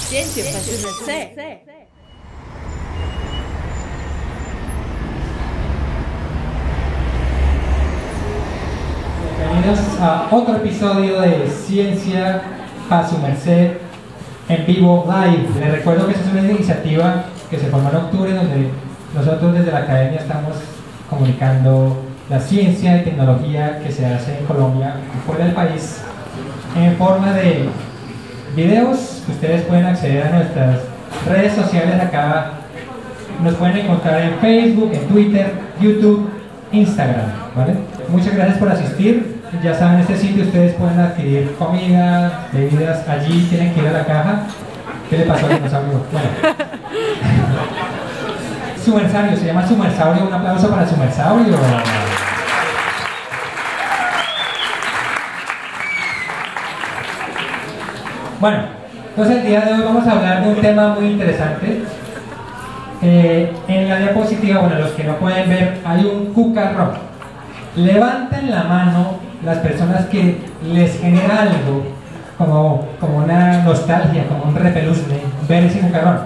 Ciencia para su merced. Bienvenidos a otro episodio de Ciencia para su merced en vivo live. Les recuerdo que esta es una iniciativa que se formó en octubre, donde nosotros desde la academia estamos comunicando la ciencia y tecnología que se hace en Colombia y fuera del país en forma de videos que ustedes pueden acceder a nuestras redes sociales. Acá nos pueden encontrar en Facebook, en Twitter, YouTube, Instagram, ¿vale? Muchas gracias por asistir. Ya saben, en este sitio ustedes pueden adquirir comida, bebidas. Allí tienen que ir a la caja. ¿Qué le pasó al dinosaurio? Bueno. Sumersaurio, se llama Sumersaurio. Un aplauso para Sumersaurio. Bueno, entonces el día de hoy vamos a hablar de un tema muy interesante. En la diapositiva, bueno, los que no pueden ver, hay un cucarrón. Levanten la mano las personas que les genera algo, como una nostalgia, como un repeluzne, ver ese cucarrón.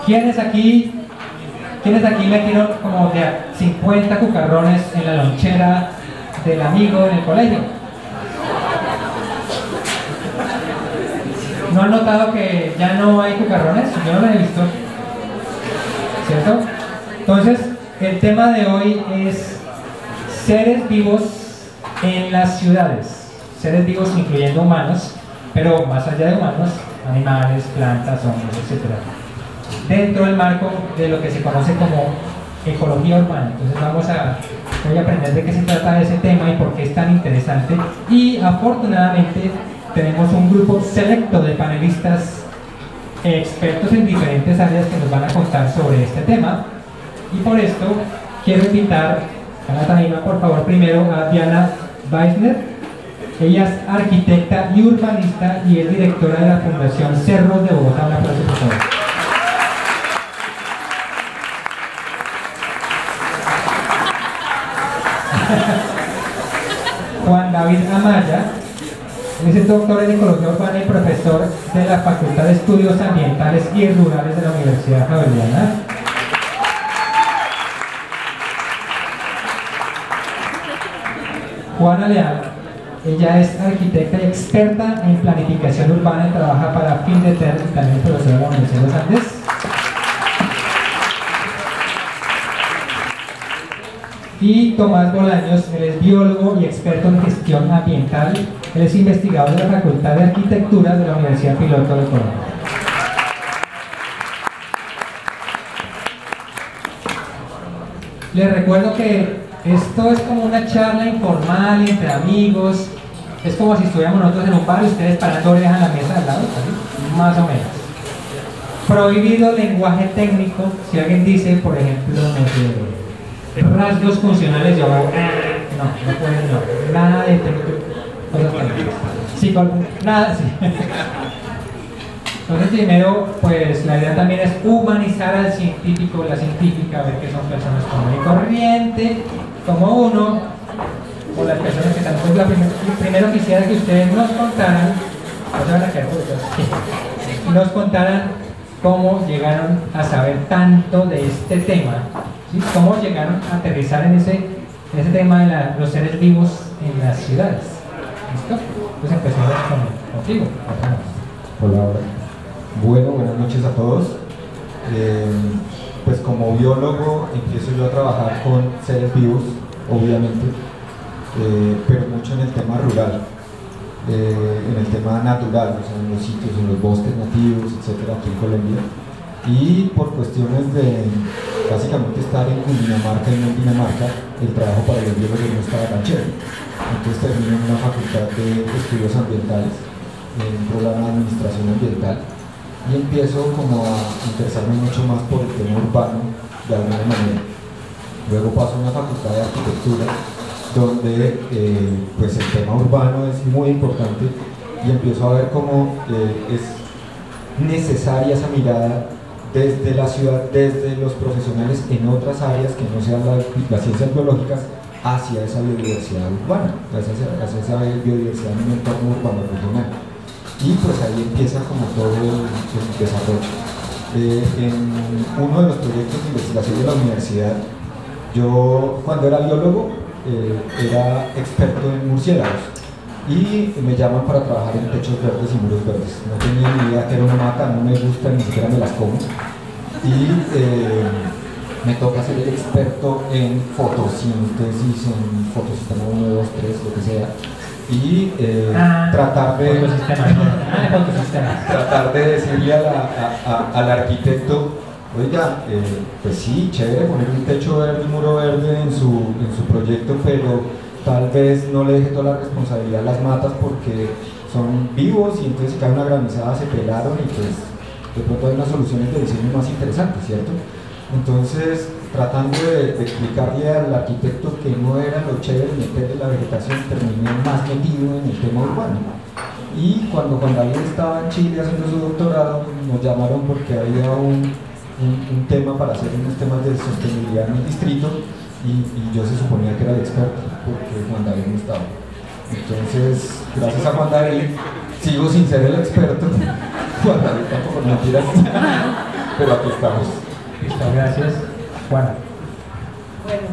¿Quiénes aquí metieron como de 50 cucarrones en la lonchera del amigo en el colegio? ¿No han notado que ya no hay cucarrones? Yo no lo he visto, ¿cierto? Entonces, el tema de hoy es seres vivos en las ciudades. Seres vivos incluyendo humanos, pero más allá de humanos, animales, plantas, hongos, etc. Dentro del marco de lo que se conoce como ecología urbana. Entonces voy a aprender de qué se trata ese tema y por qué es tan interesante. Y afortunadamente tenemos un grupo selecto de panelistas expertos en diferentes áreas que nos van a contar sobre este tema. Y por esto quiero invitar a la tarima, por favor, primero a Diana Weissner. Ella es arquitecta y urbanista y es directora de la Fundación Cerros de Bogotá. Un aplauso, por favor. Juan David Amaya es el doctor en Ecología Urbana y profesor de la Facultad de Estudios Ambientales y Rurales de la Universidad Javeriana. Juana Leal, ella es arquitecta y experta en planificación urbana y trabaja para Findeter y también profesora de la Universidad de los Andes. Y Tomás Bolaños, él es biólogo y experto en gestión ambiental. Él es investigador de la Facultad de Arquitectura de la Universidad Piloto de Colombia. Les recuerdo que esto es como una charla informal entre amigos. Es como si estuviéramos nosotros en un bar y ustedes parando orejas en la mesa al lado, ¿sí? Más o menos. Prohibido lenguaje técnico. Si alguien dice, por ejemplo, no sé, rasgos funcionales, yo hago no pueden, no, nada de sí, nada, sí. Entonces, primero, pues la idea también es humanizar al científico, la científica, ver que son personas común y corriente, como uno, o las personas que están. Pues primero quisiera que ustedes nos contaran, nos contaran cómo llegaron a saber tanto de este tema, ¿sí? Cómo llegaron a aterrizar en ese tema de los seres vivos en las ciudades. ¿Listo? Pues empezamos contigo. Hola. Bueno, buenas noches a todos. Pues como biólogo empiezo yo a trabajar con seres vivos, obviamente, pero mucho en el tema rural, en el tema natural, o sea, en los sitios, en los bosques nativos, etcétera, aquí en Colombia. Y por cuestiones de básicamente estar en Cundinamarca y no en Dinamarca, el trabajo para los biólogos no estaba tan chévere. Entonces terminé en una facultad de estudios ambientales, en un programa de administración ambiental, y empiezo como a interesarme mucho más por el tema urbano de alguna manera. Luego paso a una facultad de arquitectura donde pues el tema urbano es muy importante y empiezo a ver cómo es necesaria esa mirada desde la ciudad, desde los profesionales en otras áreas que no sean las ciencias biológicas, hacia esa biodiversidad urbana, hacia esa biodiversidad en un entorno urbano regional. y pues ahí empieza como todo el desarrollo. En uno de los proyectos de investigación de la universidad, yo cuando era biólogo era experto en murciélagos y me llaman para trabajar en techos verdes y muros verdes. No tenía ni idea que era una mata, no me gusta, ni siquiera me las como. Y me toca ser el experto en fotosíntesis, en fotosistema 1, 2, 3, lo que sea. Y tratar de decirle al arquitecto, oiga, pues sí, chévere poner un techo verde, un muro verde en su proyecto, pero tal vez no le deje toda la responsabilidad a las matas porque son vivos y entonces si cae una granizada se pelaron y pues de pronto hay unas soluciones de diseño más interesantes, ¿cierto? Entonces, tratando de explicarle al arquitecto que no era lo chévere meterle la vegetación, terminé más metido en el tema urbano. Y cuando Juan David estaba en Chile haciendo su doctorado, nos llamaron porque había un tema para hacer unos temas de sostenibilidad en el distrito y yo se suponía que era el experto porque Juan David no estaba. Entonces, gracias a Juan David, sigo sin ser el experto. Juan David tampoco, mentiras, pero aquí estamos. Listo, gracias. Juana. Bueno,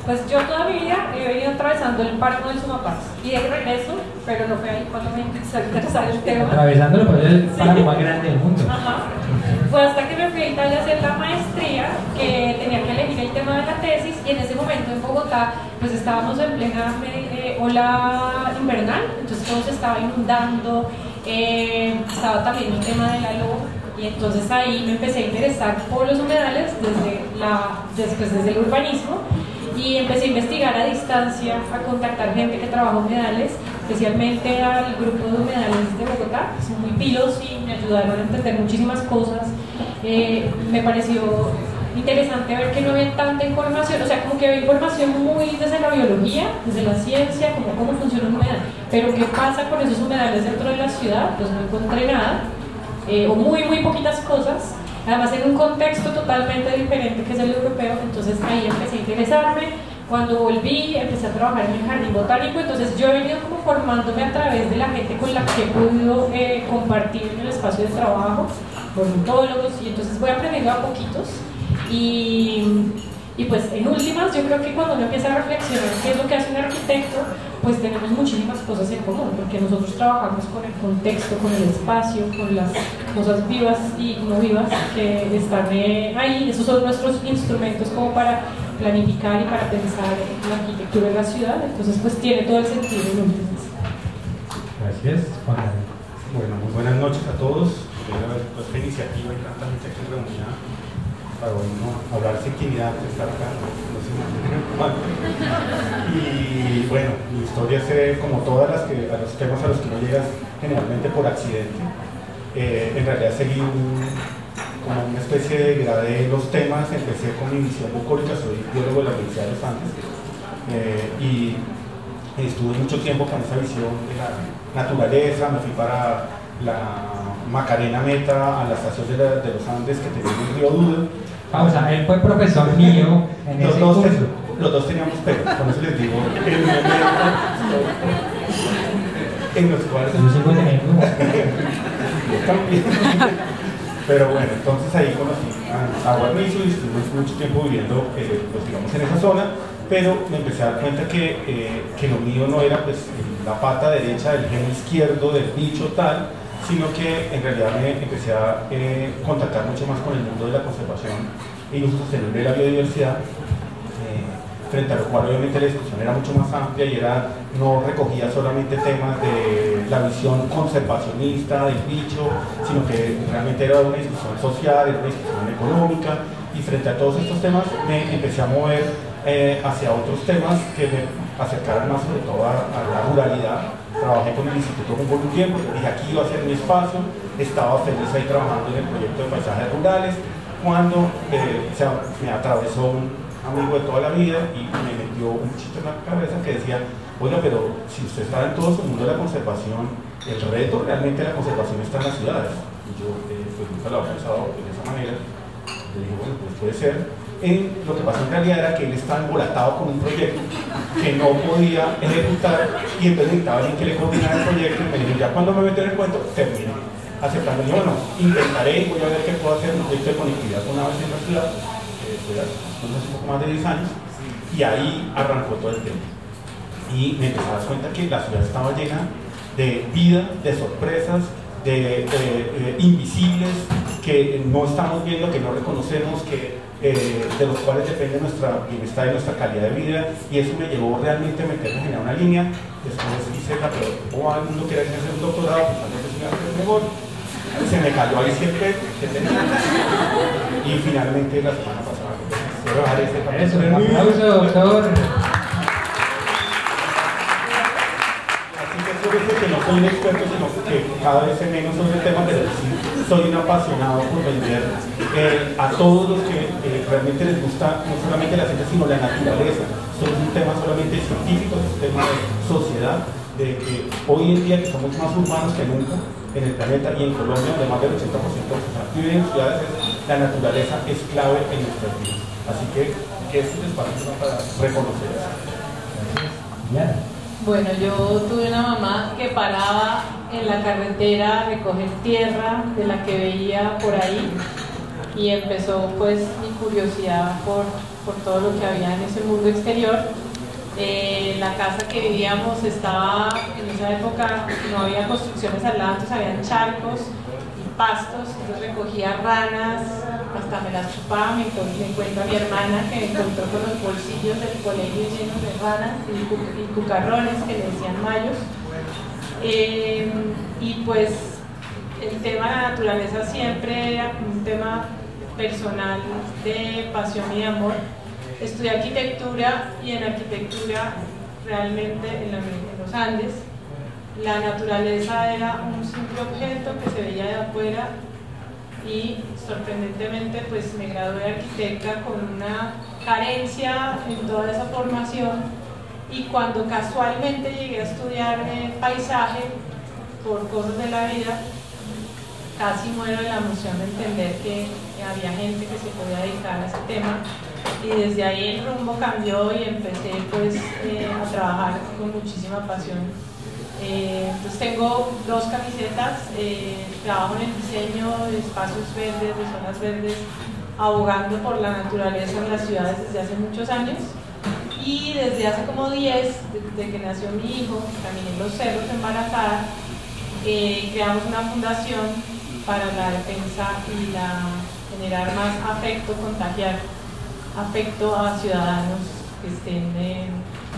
pues yo toda mi vida he venido atravesando el páramo del Sumapaz y de regreso, pero no fue ahí cuando me empezó a interesar el tema. Atravesándolo, pero es el páramo más grande del mundo. Ajá. Fue hasta que me fui a Italia a hacer la maestría que tenía que elegir el tema de la tesis y en ese momento en Bogotá pues estábamos en plena ola invernal, entonces todo se estaba inundando, estaba también el tema de la luz. Y entonces ahí me empecé a interesar por los humedales desde el urbanismo y empecé a investigar a distancia, a contactar gente que trabaja humedales, especialmente al grupo de humedales de Bogotá, que son muy pilos y me ayudaron a entender muchísimas cosas. Me pareció interesante ver que no había tanta información, o sea, como que había información muy desde la biología, desde la ciencia, como cómo funciona un humedal, pero qué pasa con esos humedales dentro de la ciudad, pues no encontré nada. O muy poquitas cosas, además en un contexto totalmente diferente que es el europeo, entonces ahí empecé a interesarme. Cuando volví empecé a trabajar en el jardín botánico, entonces yo he venido como formándome a través de la gente con la que he podido compartir en el espacio de trabajo, ornitólogos, y entonces voy aprendiendo a poquitos y pues en últimas yo creo que cuando uno empieza a reflexionar qué es lo que hace un arquitecto, pues tenemos muchísimas cosas en común, porque nosotros trabajamos con el contexto, con el espacio, con las cosas vivas y no vivas que están ahí. Esos son nuestros instrumentos como para planificar y para pensar en la arquitectura de la ciudad, entonces pues tiene todo el sentido en últimas. Gracias, Juan David. Bueno, muy buenas noches a todos. Esta iniciativa y tanta gente aquí reunida para hoy no hablar sin intimidad de estar acá, no sé, y bueno, mi historia es como todas los temas a los que no llegas generalmente por accidente. En realidad seguí como una especie de gradé en los temas, empecé con mi visión bucólica, soy biólogo de la Universidad de los Andes, y estuve mucho tiempo con esa visión de la naturaleza. Me fui para la Macarena Meta, a la estación de los Andes que tenía el río Duda. Pausa, él fue profesor mío en ese curso. Los dos teníamos pelos, con eso les digo, en los cuales... Yo sigo teniendo. Pero bueno, entonces ahí conocí a Guarnizo y estuvimos mucho tiempo viviendo, pues, digamos, en esa zona, pero me empecé a dar cuenta que lo mío no era pues la pata derecha del gen izquierdo del bicho tal, sino que en realidad me empecé a contactar mucho más con el mundo de la conservación e uso sostenible de la biodiversidad, frente a lo cual obviamente la discusión era mucho más amplia y no recogía solamente temas de la visión conservacionista del bicho, sino que realmente era una discusión social, era una discusión económica, y frente a todos estos temas me empecé a mover hacia otros temas que me acercaran más sobre todo a la ruralidad. Trabajé con el Instituto Humboldt un tiempo, dije aquí iba a ser mi espacio, estaba feliz ahí trabajando en el proyecto de paisajes rurales, cuando me atravesó un amigo de toda la vida y me metió un chiste en la cabeza que decía, oiga, pero si usted está en todo su mundo de la conservación, el reto realmente de la conservación está en las ciudades. Y yo pues nunca lo había pensado de esa manera. Le dije, bueno, pues puede ser. Lo que pasó en realidad era que él estaba embolatado con un proyecto que no podía ejecutar y entonces necesitaba alguien que le coordinara el proyecto y me dijo, ya cuando me meto en el cuento, terminé aceptando. Y bueno, intentaré, voy a ver qué puedo hacer, un proyecto de conectividad con una vez en la ciudad, hace un poco más de 10 años, y ahí arrancó todo el tema. Y me empecé a dar cuenta que la ciudad estaba llena de vida, de sorpresas, de invisibles que no estamos viendo, que no reconocemos, de los cuales depende nuestro bienestar y nuestra calidad de vida, y eso me llevó realmente a meterme en una línea. Después hice la pregunta, ¿cómo el mundo quiere hacer un doctorado? Pues es mejor. Se me cayó ahí siempre que tenía, y finalmente la semana pasada quiero dejar este papel. Eso, un aplauso, doctor. Que no soy un experto, sino que cada vez sé menos sobre el tema, pero sí soy un apasionado por vender a todos los que realmente les gusta no solamente la ciencia, sino la naturaleza. Esto no es un tema solamente científico, es un tema de sociedad, de que hoy en día que somos más urbanos que nunca en el planeta y en Colombia, donde más del 80% de las personas viven en ciudades, la naturaleza es clave en nuestras vidas. Así que este espacio es para reconocer eso. Gracias. Bueno, yo tuve una mamá que paraba en la carretera a recoger tierra de la que veía por ahí y empezó pues mi curiosidad por todo lo que había en ese mundo exterior. La casa que vivíamos estaba, en esa época no había construcciones al lado, entonces habían charcos y pastos, entonces recogía ranas, hasta me las chupaba. Me encuentro a mi hermana que me encontró con los bolsillos del colegio llenos de ranas y cucarrones que le decían mayos. Y pues el tema de la naturaleza siempre era un tema personal de pasión y de amor. Estudié arquitectura y en arquitectura realmente en los Andes la naturaleza era un simple objeto que se veía de afuera y sorprendentemente pues me gradué de arquitecta con una carencia en toda esa formación, y cuando casualmente llegué a estudiar paisaje por cosas de la vida casi muero de la emoción de entender que había gente que se podía dedicar a ese tema, y desde ahí el rumbo cambió y empecé pues a trabajar con muchísima pasión. Entonces tengo 2 camisetas, trabajo en el diseño de espacios verdes, de zonas verdes, abogando por la naturaleza en las ciudades desde hace muchos años, y desde hace como 10, desde que nació mi hijo, caminé en los cerros embarazada, creamos una fundación para la defensa y generar más afecto, contagiar afecto a ciudadanos que estén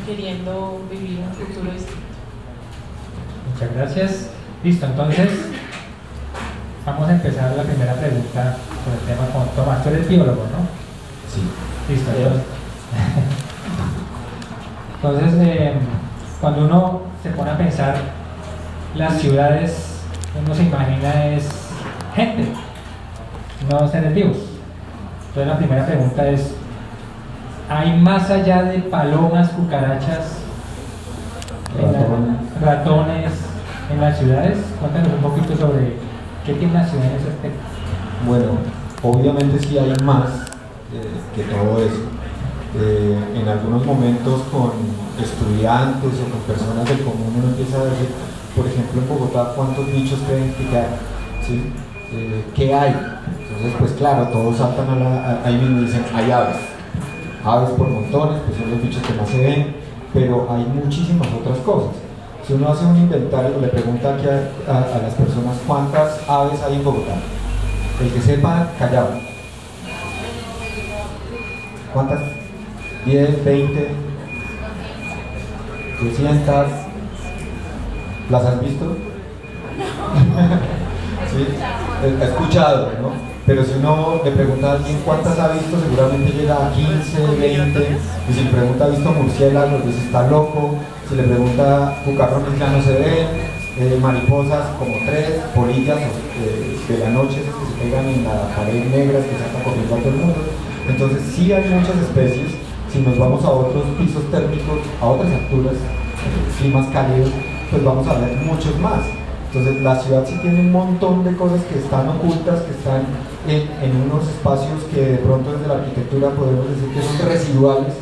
queriendo vivir un futuro distinto. Muchas gracias. Listo, entonces vamos a empezar la primera pregunta sobre el tema con Tomás. Tú eres biólogo, ¿no? Sí. Listo. Entonces, cuando uno se pone a pensar las ciudades, uno se imagina es gente, no seres vivos. Entonces la primera pregunta es, ¿hay más allá de palomas, cucarachas, ratones en las ciudades? Cuéntanos un poquito sobre qué tiene la ciudad en ese aspecto. Bueno, obviamente sí hay más que todo eso. En algunos momentos con estudiantes o con personas del común uno empieza a decir, por ejemplo en Bogotá, ¿cuántos bichos creen que hay? ¿Sí? ¿Qué hay? Entonces pues claro, todos saltan ahí mismo y dicen, hay aves. Aves por montones, pues son los bichos que más se ven, pero hay muchísimas otras cosas. Si uno hace un inventario, le pregunta aquí a las personas cuántas aves hay en Bogotá. El que sepa, callado. ¿Cuántas? 10, 20, 200. ¿Las has visto? ¿Sí? He escuchado, ¿no? Pero si uno le pregunta a alguien cuántas ha visto, seguramente llega a 15, 20. Y si le pregunta ha visto murciélagos, dice está loco. Si le pregunta cucarrones, ya no se ven. Mariposas como 3, polillas de la noche que se pegan en la pared negra que sacan corriendo a todo el mundo. Entonces sí hay muchas especies. Si nos vamos a otros pisos térmicos, a otras alturas, climas cálidos, pues vamos a ver muchos más. Entonces la ciudad sí tiene un montón de cosas que están ocultas, que están en unos espacios que de pronto desde la arquitectura podemos decir que son residuales,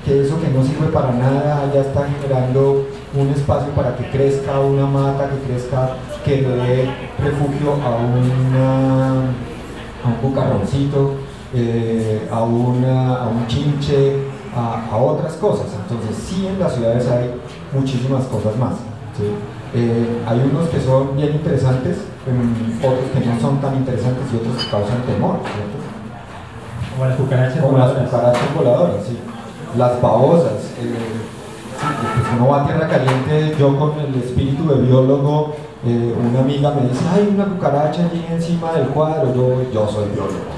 que eso que no sirve para nada ya está generando un espacio para que crezca una mata, que le dé refugio a un cucarroncito, a un chinche, a otras cosas. Entonces sí, en las ciudades hay muchísimas cosas más, ¿sí? Hay unos que son bien interesantes, otros que no son tan interesantes y otros que causan temor, ¿cierto? Como las cucarachas Como las voladoras. cucarachas voladoras, sí. Las babosas. Sí, pues uno va a tierra caliente, yo con el espíritu de biólogo, una amiga me dice, hay una cucaracha allí encima del cuadro, yo soy biólogo.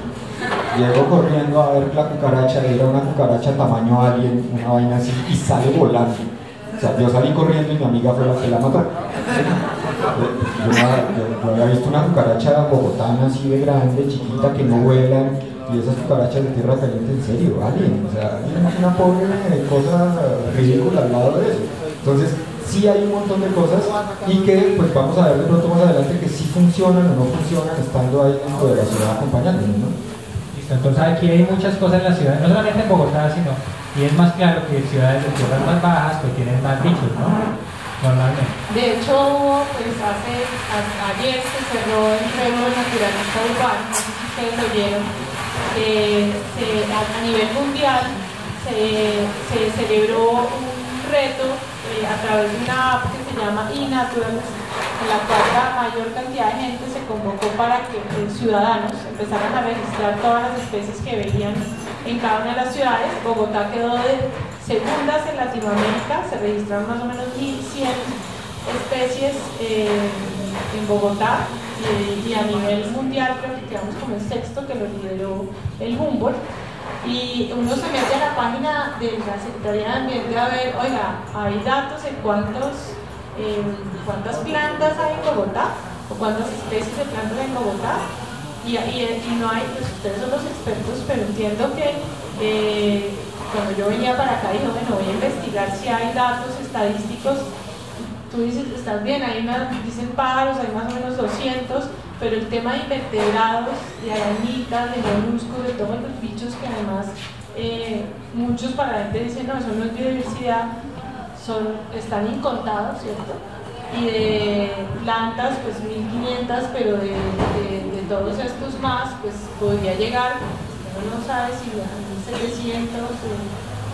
Llego corriendo a ver la cucaracha, era una cucaracha tamaño alien, una vaina así, y sale volando. O sea, yo salí corriendo y mi amiga fue la que la mató. Yo había visto una cucaracha bogotana así de grande, chiquita, que no vuelan, y esas cucarachas de tierra caliente, en serio, alien. O sea, una pobre cosa ridícula al lado de eso. Entonces, sí hay un montón de cosas y que pues vamos a ver de pronto más adelante que sí funcionan o no funcionan estando ahí dentro de la ciudad acompañándonos, ¿no? Listo, entonces aquí hay muchas cosas en la ciudad, no solamente en Bogotá, sino, y es más claro que ciudades de tierras más bajas pues tienen más bichos, ¿no? Normalmente. De hecho, pues ayer se cerró el Premio Naturalista Urbano, no sé si ustedes lo vieron, a nivel mundial se celebró un reto a través de una app que se llama eNaturalist, en la cual la mayor cantidad de gente se convocó para que ciudadanos empezaran a registrar todas las especies que veían en cada una de las ciudades. Bogotá quedó de segundas en Latinoamérica, se registraron más o menos 1.100 especies en Bogotá y a nivel mundial creo que quedamos como el sexto, que lo lideró el Humboldt. Y uno se mete a la página de la Secretaría de Ambiente a ver, oiga, hay datos de cuántas plantas hay en Bogotá o cuántas especies de plantas hay en Bogotá y no hay, pues ustedes son los expertos, pero entiendo que cuando yo venía para acá dije, bueno, voy a investigar si hay datos estadísticos. Tú dices, estás bien, dicen pájaros, hay más o menos 200, pero el tema de invertebrados, de arañitas, de moluscos, de todos los bichos que además muchos para la gente dicen, no, eso no es biodiversidad, están incontados, ¿cierto? Y de plantas, pues 1500, pero de todos estos más, pues podría llegar, uno no sabe si a 1700.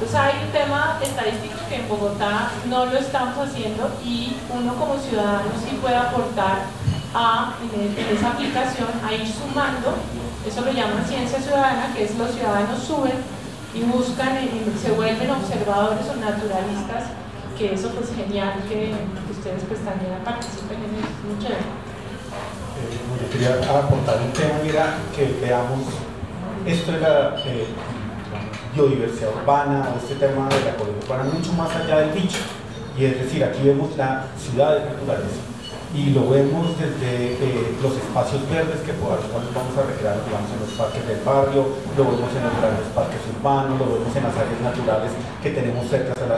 Entonces hay un tema estadístico que en Bogotá no lo estamos haciendo y uno como ciudadano sí puede aportar en esa aplicación a ir sumando, eso lo llaman ciencia ciudadana, que es los ciudadanos suben y buscan, se vuelven observadores o naturalistas, que eso pues genial que ustedes pues también participen en eso, muy chévere. Yo quería aportar un tema y era que veamos esto de la biodiversidad urbana, o este tema de la ecología urbana mucho más allá del bicho, y es decir, aquí vemos la ciudad de naturaleza y lo vemos desde los espacios verdes que podamos vamos a recrear, digamos, en los parques del barrio, lo vemos en los grandes parques urbanos, lo vemos en las áreas naturales que tenemos cerca a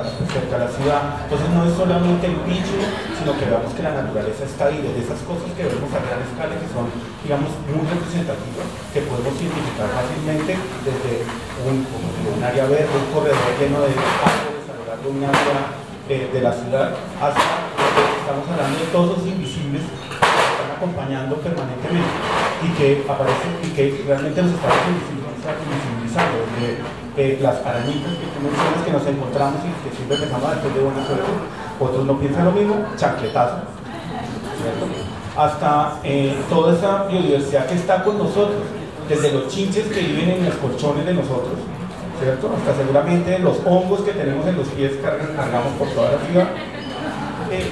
la ciudad. Entonces no es solamente el bicho, sino que veamos que la naturaleza está ahí, desde esas cosas que vemos a gran escala, que son, digamos, muy representativas, que podemos identificar fácilmente desde un área verde, un corredor lleno de árboles a lo largo de un área de la ciudad, hasta estamos hablando de todos los invisibles que nos están acompañando permanentemente y que aparecen y que realmente nos están invisibilizando, desde las arañitas que tú mencionas que nos encontramos y que siempre pensamos después de buena suerte, otros no piensan lo mismo, chancletazo, ¿cierto? Hasta toda esa biodiversidad que está con nosotros, desde los chinches que viven en los colchones de nosotros, ¿cierto? Hasta seguramente los hongos que tenemos en los pies que cargamos por toda la ciudad.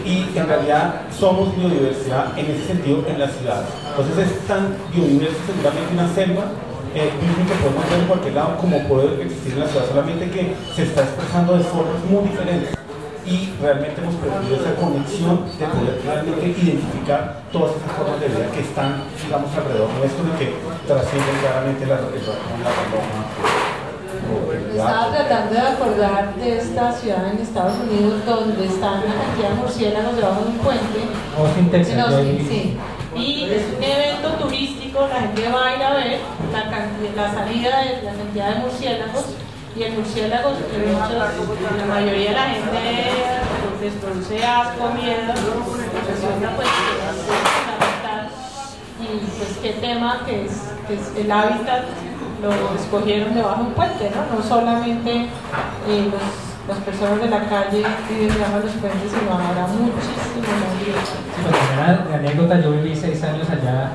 Y en realidad somos biodiversidad en ese sentido en las ciudades. Entonces es tan biodiversa seguramente una selva, dicen que podemos ver en cualquier lado como puede existir en la ciudad, solamente que se está expresando de formas muy diferentes y realmente hemos perdido esa conexión de poder realmente identificar todas esas formas de vida que están, digamos, alrededor nuestro y que trascienden claramente la Estaba tratando de acordar de esta ciudad en Estados Unidos donde están una cantidad de murciélagos debajo de un puente. Austin, Texas. En Austin, sí. Y es un evento turístico, la gente va a ir a ver la salida de la cantidad de murciélagos. Y el murciélago, la mayoría de la gente les produce asco, miedo, resulta pues que es fundamental. Y pues qué tema que es el hábitat lo escogieron debajo de un puente, ¿no? No solamente las personas de la calle viven debajo de los puentes, sino habrá muchísimo más vida. Sí, pues de anécdota, yo viví 6 años allá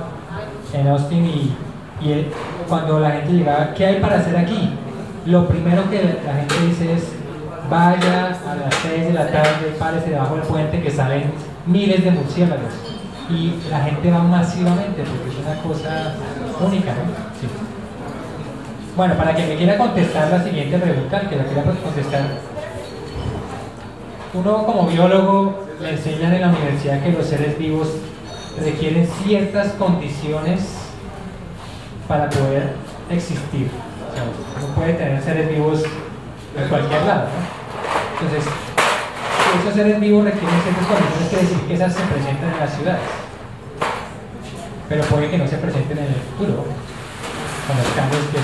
en Austin y cuando la gente llegaba, ¿qué hay para hacer aquí? Lo primero que la gente dice es, vaya a las 6 de la tarde, párese debajo del puente que salen miles de murciélagos. Y la gente va masivamente porque es una cosa única, ¿no? Sí. Bueno, para quien me quiera contestar la siguiente pregunta, que la quiera contestar, uno como biólogo le enseñan en la universidad que los seres vivos requieren ciertas condiciones para poder existir. O sea, uno puede tener seres vivos en cualquier lado, ¿no? Entonces, si esos seres vivos requieren ciertas condiciones, quiere decir que esas se presentan en las ciudades, pero puede que no se presenten en el futuro, con los cambios que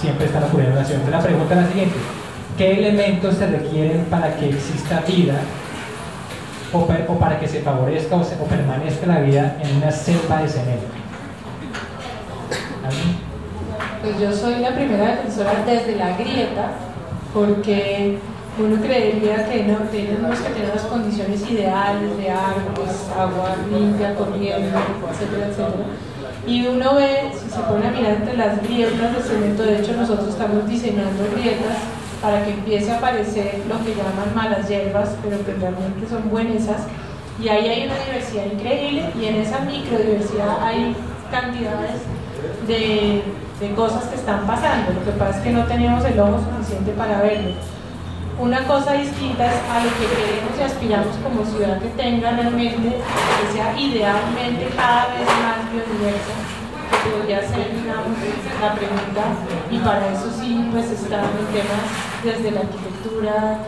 siempre están ocurriendo en la ciudad. Entonces, la pregunta es la siguiente: ¿qué elementos se requieren para que exista vida o para que se favorezca o permanezca la vida en una selva de cemento? ¿Alguien? Pues yo soy la primera defensora desde la grieta, porque uno creería que no tenemos que tener las condiciones ideales de árboles, agua limpia, corriendo, etcétera, etcétera. Y uno ve, si se pone a mirar entre las grietas de cemento, de hecho nosotros estamos diseñando grietas para que empiece a aparecer lo que llaman malas hierbas, pero que realmente son buenas. Y ahí hay una diversidad increíble, y en esa microdiversidad hay cantidades de cosas que están pasando. Lo que pasa es que no tenemos el ojo suficiente para verlo. Una cosa distinta es a lo que queremos y aspiramos como ciudad que tenga realmente, que sea idealmente cada vez más biodiversa, que podría ser, digamos, la pregunta, y para eso sí, pues están en temas desde la arquitectura,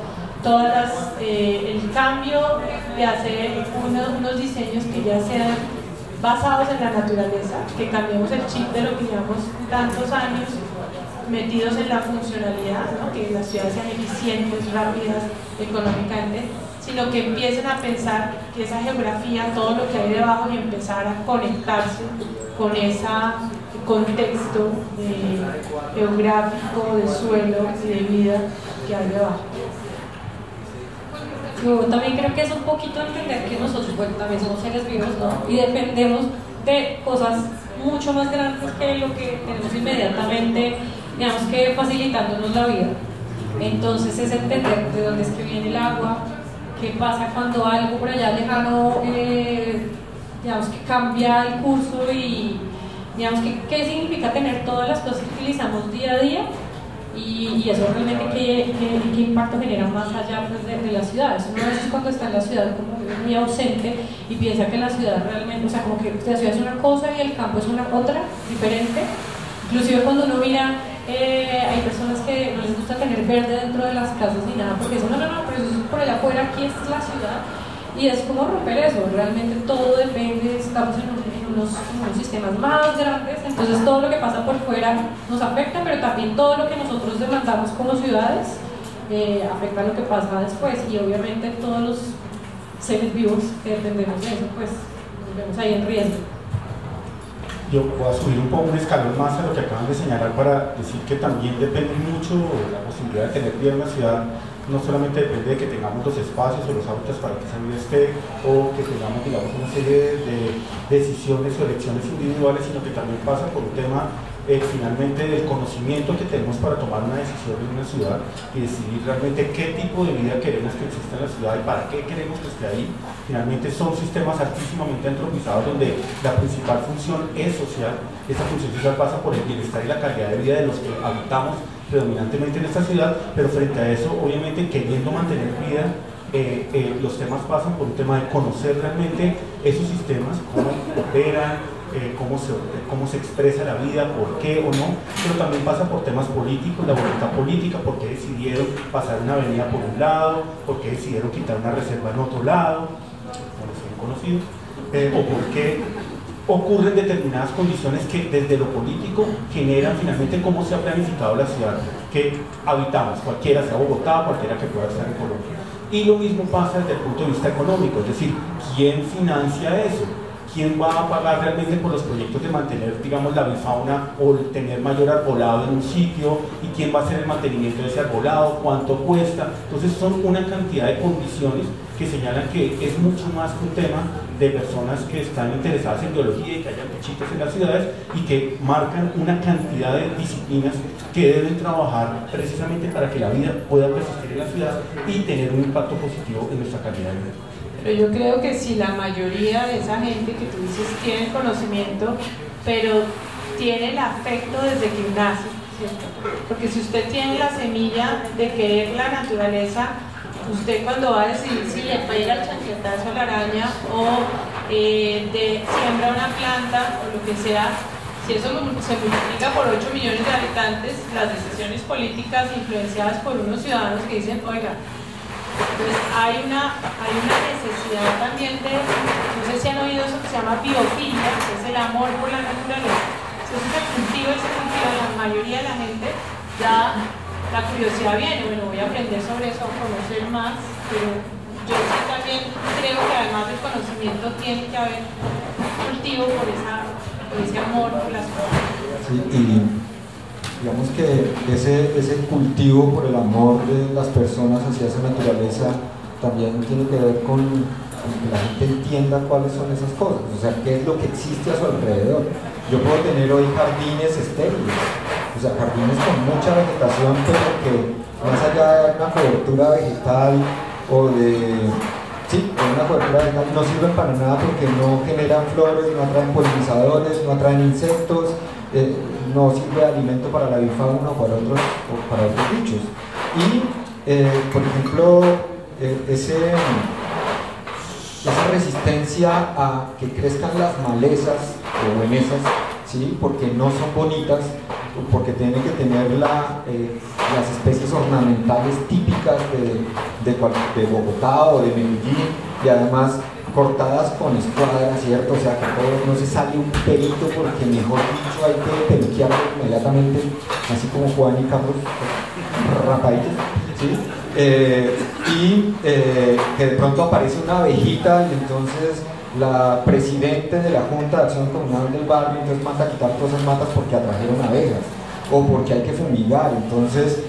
el cambio de hacer unos diseños que ya sean basados en la naturaleza, que cambiemos el chip de lo que llevamos tantos años metidos en la funcionalidad, ¿no? Que las ciudades sean eficientes, rápidas, económicamente, sino que empiecen a pensar que esa geografía, todo lo que hay debajo, y empezar a conectarse con ese contexto geográfico, de suelo y de vida que hay debajo. Yo también creo que es un poquito entender que nosotros, bueno, también somos seres vivos, ¿no? Y dependemos de cosas mucho más grandes que lo que tenemos inmediatamente, digamos que facilitándonos la vida. Entonces es entender de dónde es que viene el agua, qué pasa cuando algo por allá lejano, digamos que cambia el curso, y digamos que qué significa tener todas las cosas que utilizamos día a día, y eso realmente qué impacto genera más allá, pues, de las ciudades. Uno a veces cuando está en la ciudad como muy ausente y piensa que la ciudad realmente, o sea, como que la ciudad es una cosa y el campo es una otra, diferente. Inclusive cuando uno mira, hay personas que no les gusta tener verde dentro de las casas ni nada, porque dicen, no, pero eso es por allá afuera, aquí esta es la ciudad. Y es como romper eso, realmente todo depende, estamos en unos sistemas más grandes, entonces todo lo que pasa por fuera nos afecta, pero también todo lo que nosotros demandamos como ciudades afecta lo que pasa después, y obviamente todos los seres vivos que dependemos de eso, pues nos vemos ahí en riesgo. Yo voy a subir un escalón más a lo que acaban de señalar para decir que también depende mucho la posibilidad de tener vida en una ciudad. No solamente depende de que tengamos los espacios o los hábitats para que esa vida esté, o que tengamos, digamos, una serie de decisiones o elecciones individuales, sino que también pasa por un tema finalmente del conocimiento que tenemos para tomar una decisión en una ciudad y decidir realmente qué tipo de vida queremos que exista en la ciudad y para qué queremos que esté ahí. Finalmente son sistemas altísimamente antropizados donde la principal función es social. Esta función social pasa por el bienestar y la calidad de vida de los que habitamos predominantemente en esta ciudad, pero frente a eso, obviamente, queriendo mantener vida, los temas pasan por un tema de conocer realmente esos sistemas, cómo operan, cómo se expresa la vida, por qué o no, pero también pasa por temas políticos, la voluntad política, por qué decidieron pasar una avenida por un lado, por qué decidieron quitar una reserva en otro lado, como les he conocido, o por qué ocurren determinadas condiciones que desde lo político generan finalmente cómo se ha planificado la ciudad que habitamos, cualquiera sea Bogotá, cualquiera que pueda estar en Colombia. Y lo mismo pasa desde el punto de vista económico, es decir, ¿quién financia eso? ¿Quién va a pagar realmente por los proyectos de mantener, digamos, la bifauna o tener mayor arbolado en un sitio? ¿Y quién va a hacer el mantenimiento de ese arbolado? ¿Cuánto cuesta? Entonces son una cantidad de condiciones que señalan que es mucho más que un tema de personas que están interesadas en biología y que hayan bichitos en las ciudades y que marcan una cantidad de disciplinas que deben trabajar precisamente para que la vida pueda persistir en la ciudad y tener un impacto positivo en nuestra calidad de vida. Pero yo creo que si la mayoría de esa gente que tú dices tiene el conocimiento, pero tiene el afecto desde que nace, ¿cierto? Porque si usted tiene la semilla de querer la naturaleza, usted cuando va a decidir si le va a ir al chancletazo a la araña o siembra una planta o lo que sea, si eso se multiplica por 8 millones de habitantes, las decisiones políticas influenciadas por unos ciudadanos que dicen, oiga, pues hay una necesidad también de, no sé si han oído eso que se llama biofilia, que es el amor por la naturaleza. Entonces ese cultivo de la mayoría de la gente, ya la curiosidad viene, bueno, voy a aprender sobre eso, a conocer más, pero yo sí también creo que además del conocimiento tiene que haber cultivo por ese amor por las cosas. Sí, y digamos que ese cultivo por el amor de las personas hacia esa naturaleza también tiene que ver con que la gente entienda cuáles son esas cosas, o sea, qué es lo que existe a su alrededor. Yo puedo tener hoy jardines estériles, o sea, jardines con mucha vegetación, pero que más allá de una cobertura vegetal o de una cobertura vegetal, no sirven para nada porque no generan flores, no atraen polinizadores, no atraen insectos, no sirve de alimento para la bifauna o para otros bichos. Y, por ejemplo, esa resistencia a que crezcan las malezas o benesas, ¿sí? Porque no son bonitas, porque tienen que tener las especies ornamentales típicas de Bogotá o de Medellín, y además cortadas con escuadra, ¿cierto? O sea, que todo no se sale un pelito, porque mejor dicho hay que peluquearlo inmediatamente, así como Juan y Carlos, rapaditos, ¿sí? Que de pronto aparece una abejita y entonces la presidente de la Junta de Acción Comunal del barrio entonces manda a quitar todas esas matas porque atrajeron abejas o porque hay que fumigar. Entonces,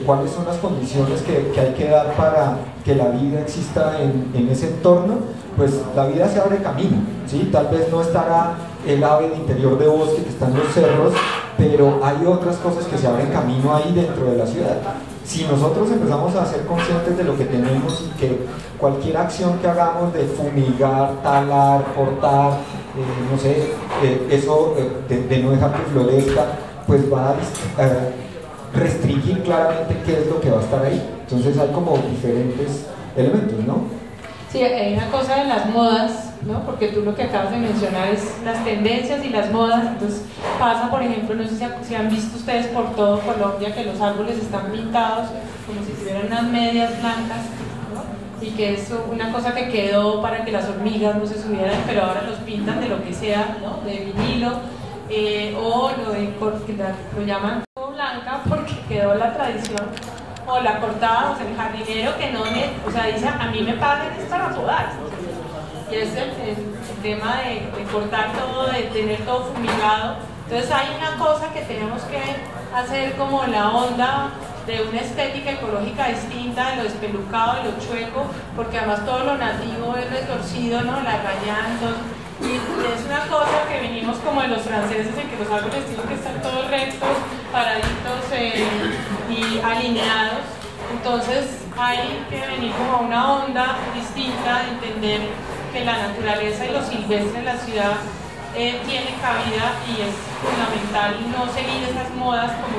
¿cuáles son las condiciones que hay que dar para que la vida exista en ese entorno? Pues la vida se abre camino, ¿sí? Tal vez no estará el ave de interior de bosque que está en los cerros, pero hay otras cosas que se abren camino ahí dentro de la ciudad. Si nosotros empezamos a ser conscientes de lo que tenemos y que cualquier acción que hagamos de fumigar, talar, cortar, no sé, eso de no dejar que florezca, pues va a restringir claramente qué es lo que va a estar ahí. Entonces hay como diferentes elementos, ¿no? Sí, hay una cosa de las modas, ¿no? Porque tú lo que acabas de mencionar es las tendencias y las modas. Entonces pasa, por ejemplo, no sé si han visto ustedes por todo Colombia que los árboles están pintados como si tuvieran unas medias blancas, ¿no? Y que es una cosa que quedó para que las hormigas no se subieran, pero ahora los pintan de lo que sea, ¿no? De vinilo, o lo llaman blanca porque quedó la tradición, o la cortada, o sea, el jardinero que no, o sea, dice, a mí me pagan es para podar. Y es el tema de cortar todo, de tener todo fumigado. Entonces hay una cosa que tenemos que hacer como la onda de una estética ecológica distinta, de lo despelucado, de lo chueco, porque además todo lo nativo es retorcido, ¿no? La rayando. Y es una cosa que venimos como de los franceses, en que los árboles tienen que estar todos rectos, paraditos y alineados. Entonces hay que venir como a una onda distinta de entender que la naturaleza y lo silvestre en la ciudad tiene cabida, y es fundamental no seguir esas modas como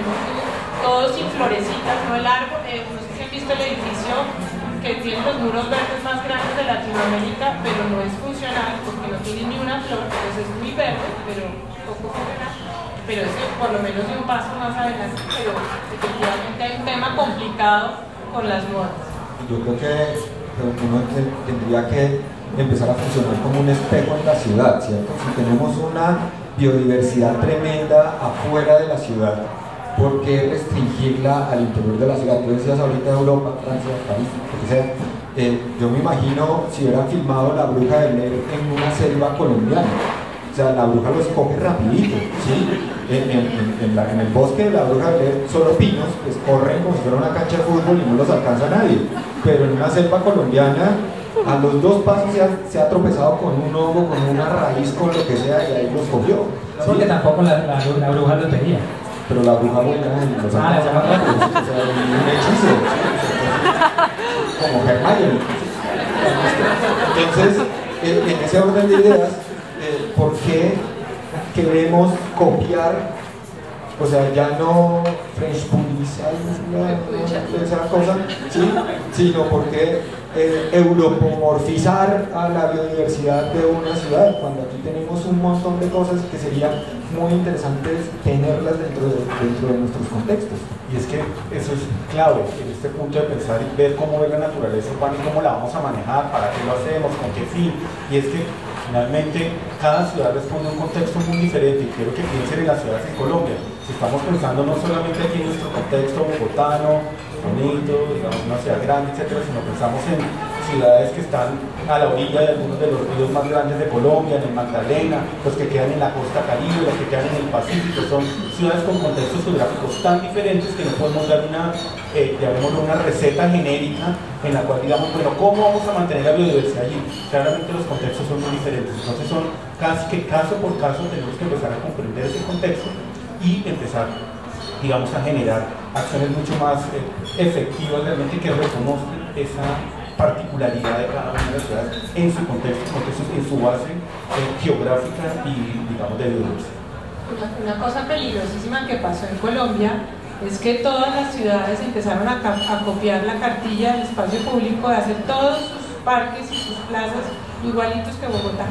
todos sin florecitas, no el árbol. No sé si han visto el edificio que tiene los muros verdes más grandes de Latinoamérica, pero no es funcional porque no tiene ni una flor, pues es muy verde, pero poco funcional. Pero es por lo menos de un paso más adelante, pero efectivamente hay un tema complicado con las modas. Yo creo que uno tendría que empezar a funcionar como un espejo en la ciudad, ¿cierto? Si tenemos una biodiversidad tremenda afuera de la ciudad, ¿por qué restringirla al interior de la ciudad? Tú decías ahorita Europa, Francia, París, lo que sea. Yo me imagino si hubieran filmado La Bruja de Blair en una selva colombiana. O sea, la bruja los coge rapidito, ¿sí? En el bosque de La Bruja de Blair, solo pinos, pues corren como si fuera una cancha de fútbol y no los alcanza nadie. Pero en una selva colombiana, a los 2 pasos se ha tropezado con un hongo, con una raíz, con lo que sea, y ahí los cogió. No, porque tampoco la bruja los veía. Pero la bruja buena los alcanza más rápido, o sea, un hechizo. Como Hermione. Entonces, en ese orden de ideas, ¿por qué queremos copiar? O sea, ya no frenchpulizar esa cosa, ¿sí? Sino porque europomorfizar a la biodiversidad de una ciudad, cuando aquí tenemos un montón de cosas que serían muy interesantes tenerlas dentro de nuestros contextos. Y es que eso es clave en este punto de pensar y ver cómo es la naturaleza urbana y cómo la vamos a manejar, para qué lo hacemos, con qué fin. Y es que finalmente cada ciudad responde a un contexto muy diferente, y quiero que piensen en las ciudades en Colombia. Si estamos pensando no solamente aquí en nuestro contexto bogotano, bonito, digamos una ciudad grande, etcétera, sino pensamos en ciudades que están a la orilla de algunos de los ríos más grandes de Colombia, en el Magdalena, los que quedan en la costa Caribe, los que quedan en el Pacífico. Son ciudades con contextos geográficos tan diferentes que no podemos dar una receta genérica en la cual digamos, bueno, ¿cómo vamos a mantener la biodiversidad allí? Claramente los contextos son muy diferentes, entonces son casi que caso por caso tenemos que empezar a comprender ese contexto y empezar, digamos, a generar acciones mucho más efectivas realmente que reconozcan esa particularidad de cada una de las ciudades en su contexto, en su base geográfica y, digamos, de biodiversidad. Una cosa peligrosísima que pasó en Colombia es que todas las ciudades empezaron a copiar la cartilla del espacio público, de hacer todos sus parques y sus plazas igualitos que Bogotá.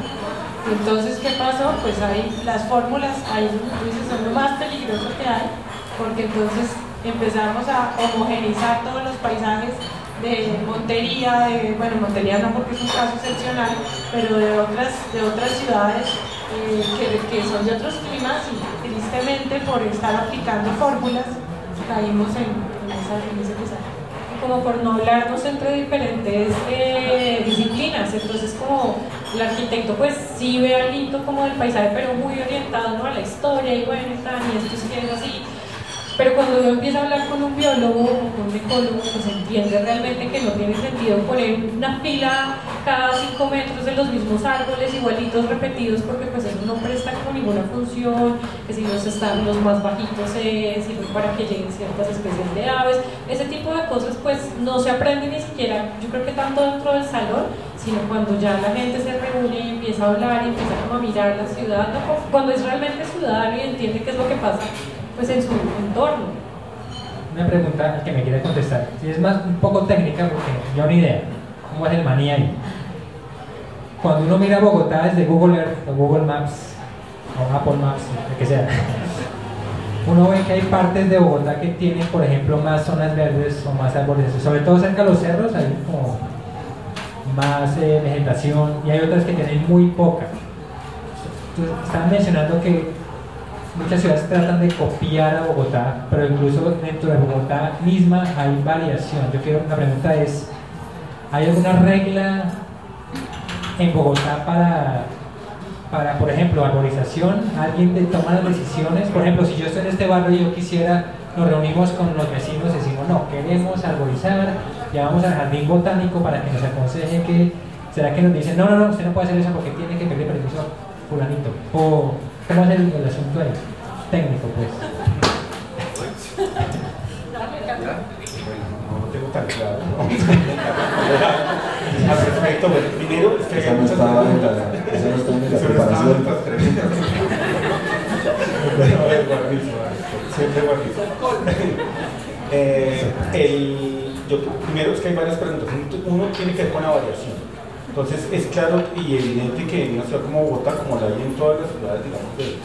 Entonces, ¿qué pasó? Pues ahí las fórmulas, ahí son lo más peligroso que hay, porque entonces empezamos a homogeneizar todos los paisajes de Montería, Montería no porque es un caso excepcional, pero de otras ciudades que son de otros climas, y tristemente por estar aplicando fórmulas caímos en ese desastre. Como por no hablarnos entre diferentes disciplinas, entonces como el arquitecto pues sí ve algo como del paisaje, pero muy orientado, ¿no?, a la historia, y bueno, y esto es que es así. Pero cuando uno empieza a hablar con un biólogo o con un ecólogo, pues entiende realmente que no tiene sentido poner una fila cada 5 metros de los mismos árboles igualitos repetidos, porque pues eso no presta como ninguna función, que si los están los más bajitos sirven para que lleguen ciertas especies de aves. Ese tipo de cosas pues no se aprende ni siquiera, yo creo que tanto dentro del salón, sino cuando ya la gente se reúne y empieza a hablar y empieza como a mirar la ciudad, ¿no?, cuando es realmente ciudadano y entiende qué es lo que pasa pues en su entorno. Una pregunta que me quiere contestar, si es más un poco técnica, porque yo ni idea cómo es el maní ahí. Cuando uno mira Bogotá desde Google Earth o Google Maps o Apple Maps, lo que sea, uno ve que hay partes de Bogotá que tienen, por ejemplo, más zonas verdes o más árboles, sobre todo cerca de los cerros hay como más vegetación, y hay otras que tienen muy poca. Entonces, estaban mencionando que muchas ciudades tratan de copiar a Bogotá, pero incluso dentro de Bogotá misma hay variación. La pregunta es, ¿hay alguna regla en Bogotá para por ejemplo, arborización? ¿Alguien toma las decisiones? Por ejemplo, si yo estoy en este barrio y yo quisiera, nos reunimos con los vecinos y decimos, no, queremos arborizar, llevamos al jardín botánico para que nos aconseje que, ¿será que nos dicen, no, usted no puede hacer eso porque tiene que pedir permiso a fulanito? O ¿cómo es el asunto ahí? Técnico, pues. No tengo tan claro. Al respecto, bueno, primero, Esa no estaba en la preparación. Siempre guarnizo. primero es que hay varias preguntas. Uno tiene que ver con la variación. Entonces es claro y evidente que en una ciudad como Bogotá, como la hay en todas las ciudades, digamos, del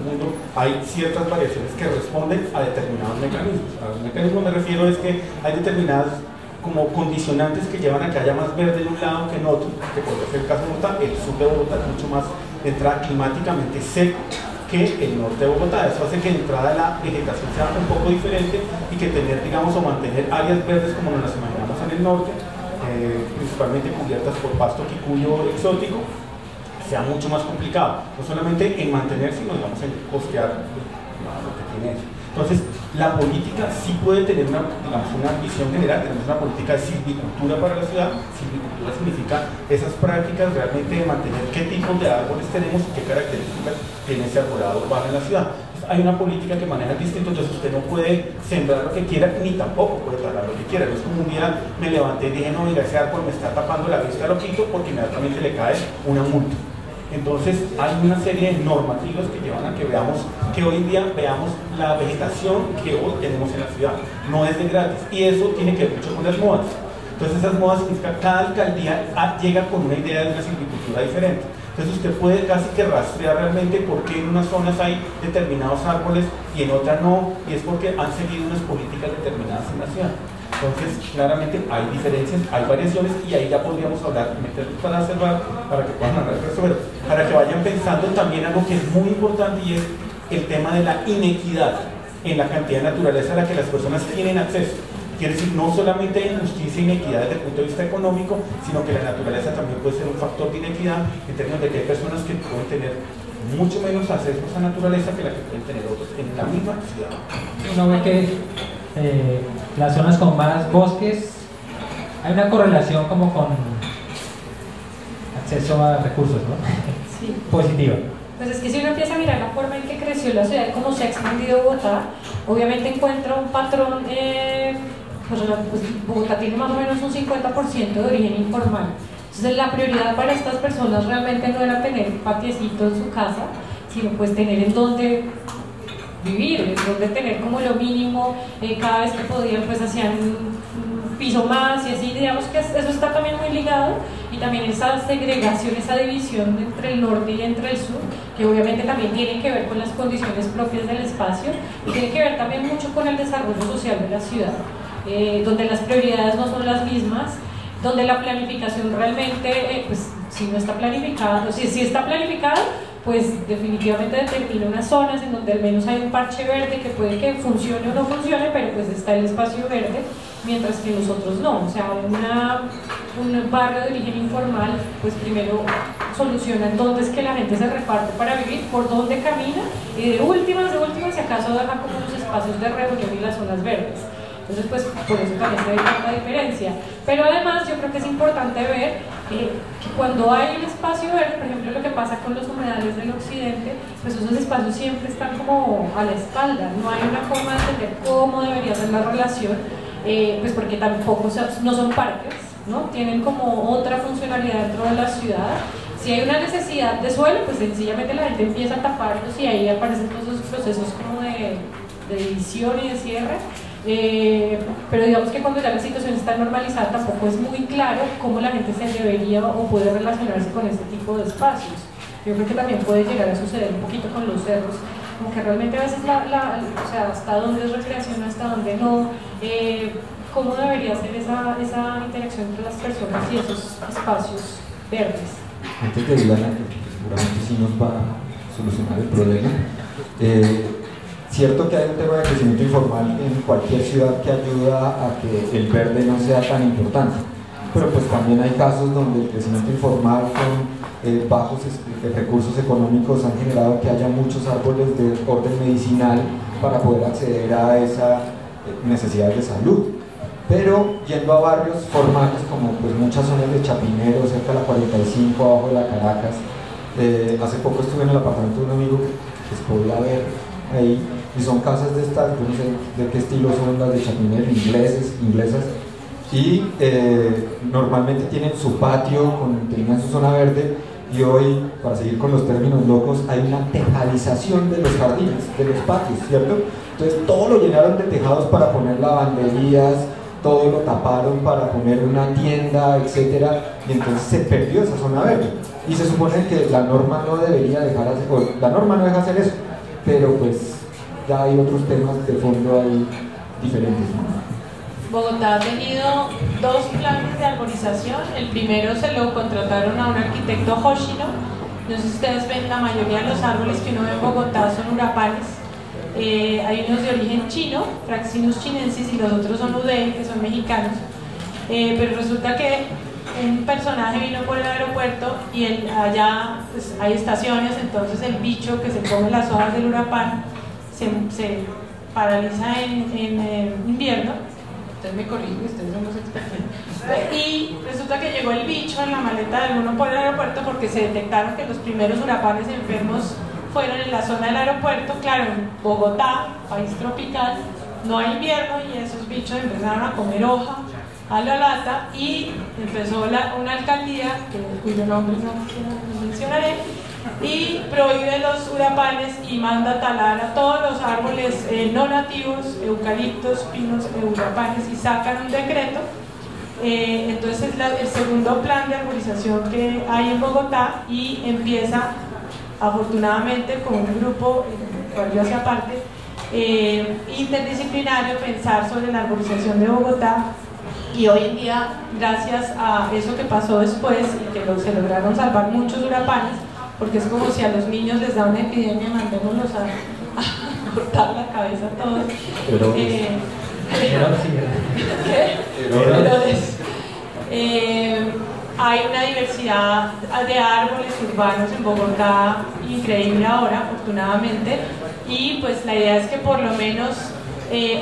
mundo, hay ciertas variaciones que responden a determinados mecanismos. A los mecanismos me refiero es que hay determinadas como condicionantes que llevan a que haya más verde en un lado que en otro, que puede ser el caso de Bogotá. El sur de Bogotá es mucho más de entrada climáticamente seco que el norte de Bogotá. Eso hace que de entrada la vegetación sea un poco diferente y que tener, digamos, o mantener áreas verdes como nos las imaginamos en el norte, principalmente cubiertas por pasto quicuyo exótico, sea mucho más complicado, no solamente en mantener, sino, digamos, en costear lo que tiene eso. Entonces, la política sí puede tener una, digamos, una visión general. Tenemos una política de silvicultura para la ciudad. Silvicultura significa esas prácticas realmente de mantener qué tipos de árboles tenemos y qué características tiene ese arbolado urbano en la ciudad. Entonces, hay una política que maneja distinto, entonces usted no puede sembrar lo que quiera, ni tampoco puede talar lo que quiera. No es como un día me levanté y dije, no, mira, ese árbol me está tapando la vista, lo quito, porque inmediatamente le cae una multa. Entonces hay una serie de normativas que llevan a que veamos, que hoy en día veamos la vegetación que hoy tenemos en la ciudad. No es de gratis y eso tiene que ver mucho con las modas. Entonces esas modas significa que cada alcaldía llega con una idea de una silvicultura diferente. Entonces usted puede casi que rastrear realmente por qué en unas zonas hay determinados árboles y en otras no, y es porque han seguido unas políticas determinadas en la ciudad. Entonces, claramente hay diferencias, hay variaciones y ahí ya podríamos hablar, para cerrar, para que puedan hablar de eso, pero para que vayan pensando también algo que es muy importante y es el tema de la inequidad en la cantidad de naturaleza a la que las personas tienen acceso. Quiere decir, no solamente hay injusticia e inequidad desde el punto de vista económico, sino que la naturaleza también puede ser un factor de inequidad en términos de que hay personas que pueden tener mucho menos acceso a esa naturaleza que la que pueden tener otros en la misma ciudad. Uno ve que las zonas con más bosques hay una correlación como con acceso a recursos, ¿no? Sí. Positiva. Pues es que si uno empieza a mirar la forma en que creció la ciudad y cómo se ha expandido Bogotá, obviamente encuentra un patrón, pues Bogotá tiene más o menos un 50% de origen informal. Entonces la prioridad para estas personas realmente no era tener un patiecito en su casa, sino pues tener en dónde vivir, en donde tener como lo mínimo, cada vez que podían pues hacían un piso más y así, digamos que eso está también muy ligado, y también esa segregación, esa división entre el norte y entre el sur, que obviamente también tiene que ver con las condiciones propias del espacio y tiene que ver también mucho con el desarrollo social de la ciudad, donde las prioridades no son las mismas, donde la planificación realmente, pues si no está planificada, si está planificada, pues definitivamente determina unas zonas en donde al menos hay un parche verde que puede que funcione o no funcione, pero pues está el espacio verde, mientras que los otros no. O sea, un barrio de origen informal, pues primero soluciona dónde es que la gente se reparte para vivir, por dónde camina, y de últimas, si acaso deja como los espacios de reunión y las zonas verdes. Entonces, pues por eso también se ve tanta diferencia. Pero además yo creo que es importante ver que cuando hay un espacio verde, por ejemplo lo que pasa con los humedales del occidente, pues esos espacios siempre están como a la espalda, no hay una forma de entender cómo debería ser la relación, pues porque tampoco no son parques, ¿no? Tienen como otra funcionalidad dentro de la ciudad. Si hay una necesidad de suelo, pues sencillamente la gente empieza a taparlos y ahí aparecen todos esos procesos como de división y de cierre. Pero digamos que cuando ya la situación está normalizada tampoco es muy claro cómo la gente se debería o puede relacionarse con este tipo de espacios. Yo creo que también puede llegar a suceder un poquito con los cerros, como que realmente a veces o sea, hasta dónde es recreación, hasta dónde no, cómo debería ser esa interacción entre las personas y esos espacios verdes. Antes de Ilana, que seguramente sí nos va a solucionar el problema, cierto que hay un tema de crecimiento informal en cualquier ciudad que ayuda a que el verde no sea tan importante, pero pues también hay casos donde el crecimiento informal con bajos recursos económicos han generado que haya muchos árboles de orden medicinal para poder acceder a esas necesidades de salud. Pero yendo a barrios formales como pues muchas zonas de Chapinero, cerca de la 45, abajo de la Caracas, hace poco estuve en el apartamento de un amigo que se podía ver ahí, y son casas de estas, yo no sé de qué estilo son las de Chapinero, inglesas, y normalmente tienen su patio, tenían su zona verde, y hoy, para seguir con los términos locos, hay una tejadización de los jardines, de los patios, ¿cierto? Entonces todo lo llenaron de tejados para poner lavanderías, todo lo taparon para poner una tienda, etcétera, y entonces se perdió esa zona verde. Y se supone que la norma no debería dejar hacer, o la norma no deja hacer eso, pero pues ya hay otros temas de fondo ahí diferentes, ¿no? Bogotá ha tenido 2 planes de arborización. El primero se lo contrataron a un arquitecto Hoshino. No sé si ustedes ven, la mayoría de los árboles que uno ve en Bogotá son urapanes. Hay unos de origen chino, Fraxinus chinensis, y los otros son Udei, que son mexicanos. Pero resulta que un personaje vino por el aeropuerto y allá pues, hay estaciones, entonces el bicho que se come las hojas del urapán se paraliza en invierno. Ustedes me corrigen, ustedes son los expertos. Y resulta que llegó el bicho en la maleta de alguno por el aeropuerto porque se detectaron que los primeros huracanes enfermos fueron en la zona del aeropuerto. Claro, en Bogotá, país tropical, no hay invierno y esos bichos empezaron a comer hoja a la lata y empezó una alcaldía, cuyo nombre no mencionaré, y prohíbe los huracanes y manda talar a todos los árboles no nativos, eucaliptos, pinos, huracanes, y sacan un decreto. Entonces es el segundo plan de arborización que hay en Bogotá y empieza afortunadamente con un grupo, cual yo hacía parte, interdisciplinario, pensar sobre la arborización de Bogotá. Y hoy en día, gracias a eso que pasó después y que se lograron salvar muchos huracanes, porque es como si a los niños les da una epidemia, mandémoslos a cortar la cabeza a todos. Hay una diversidad de árboles urbanos en Bogotá increíble ahora, afortunadamente, y pues la idea es que por lo menos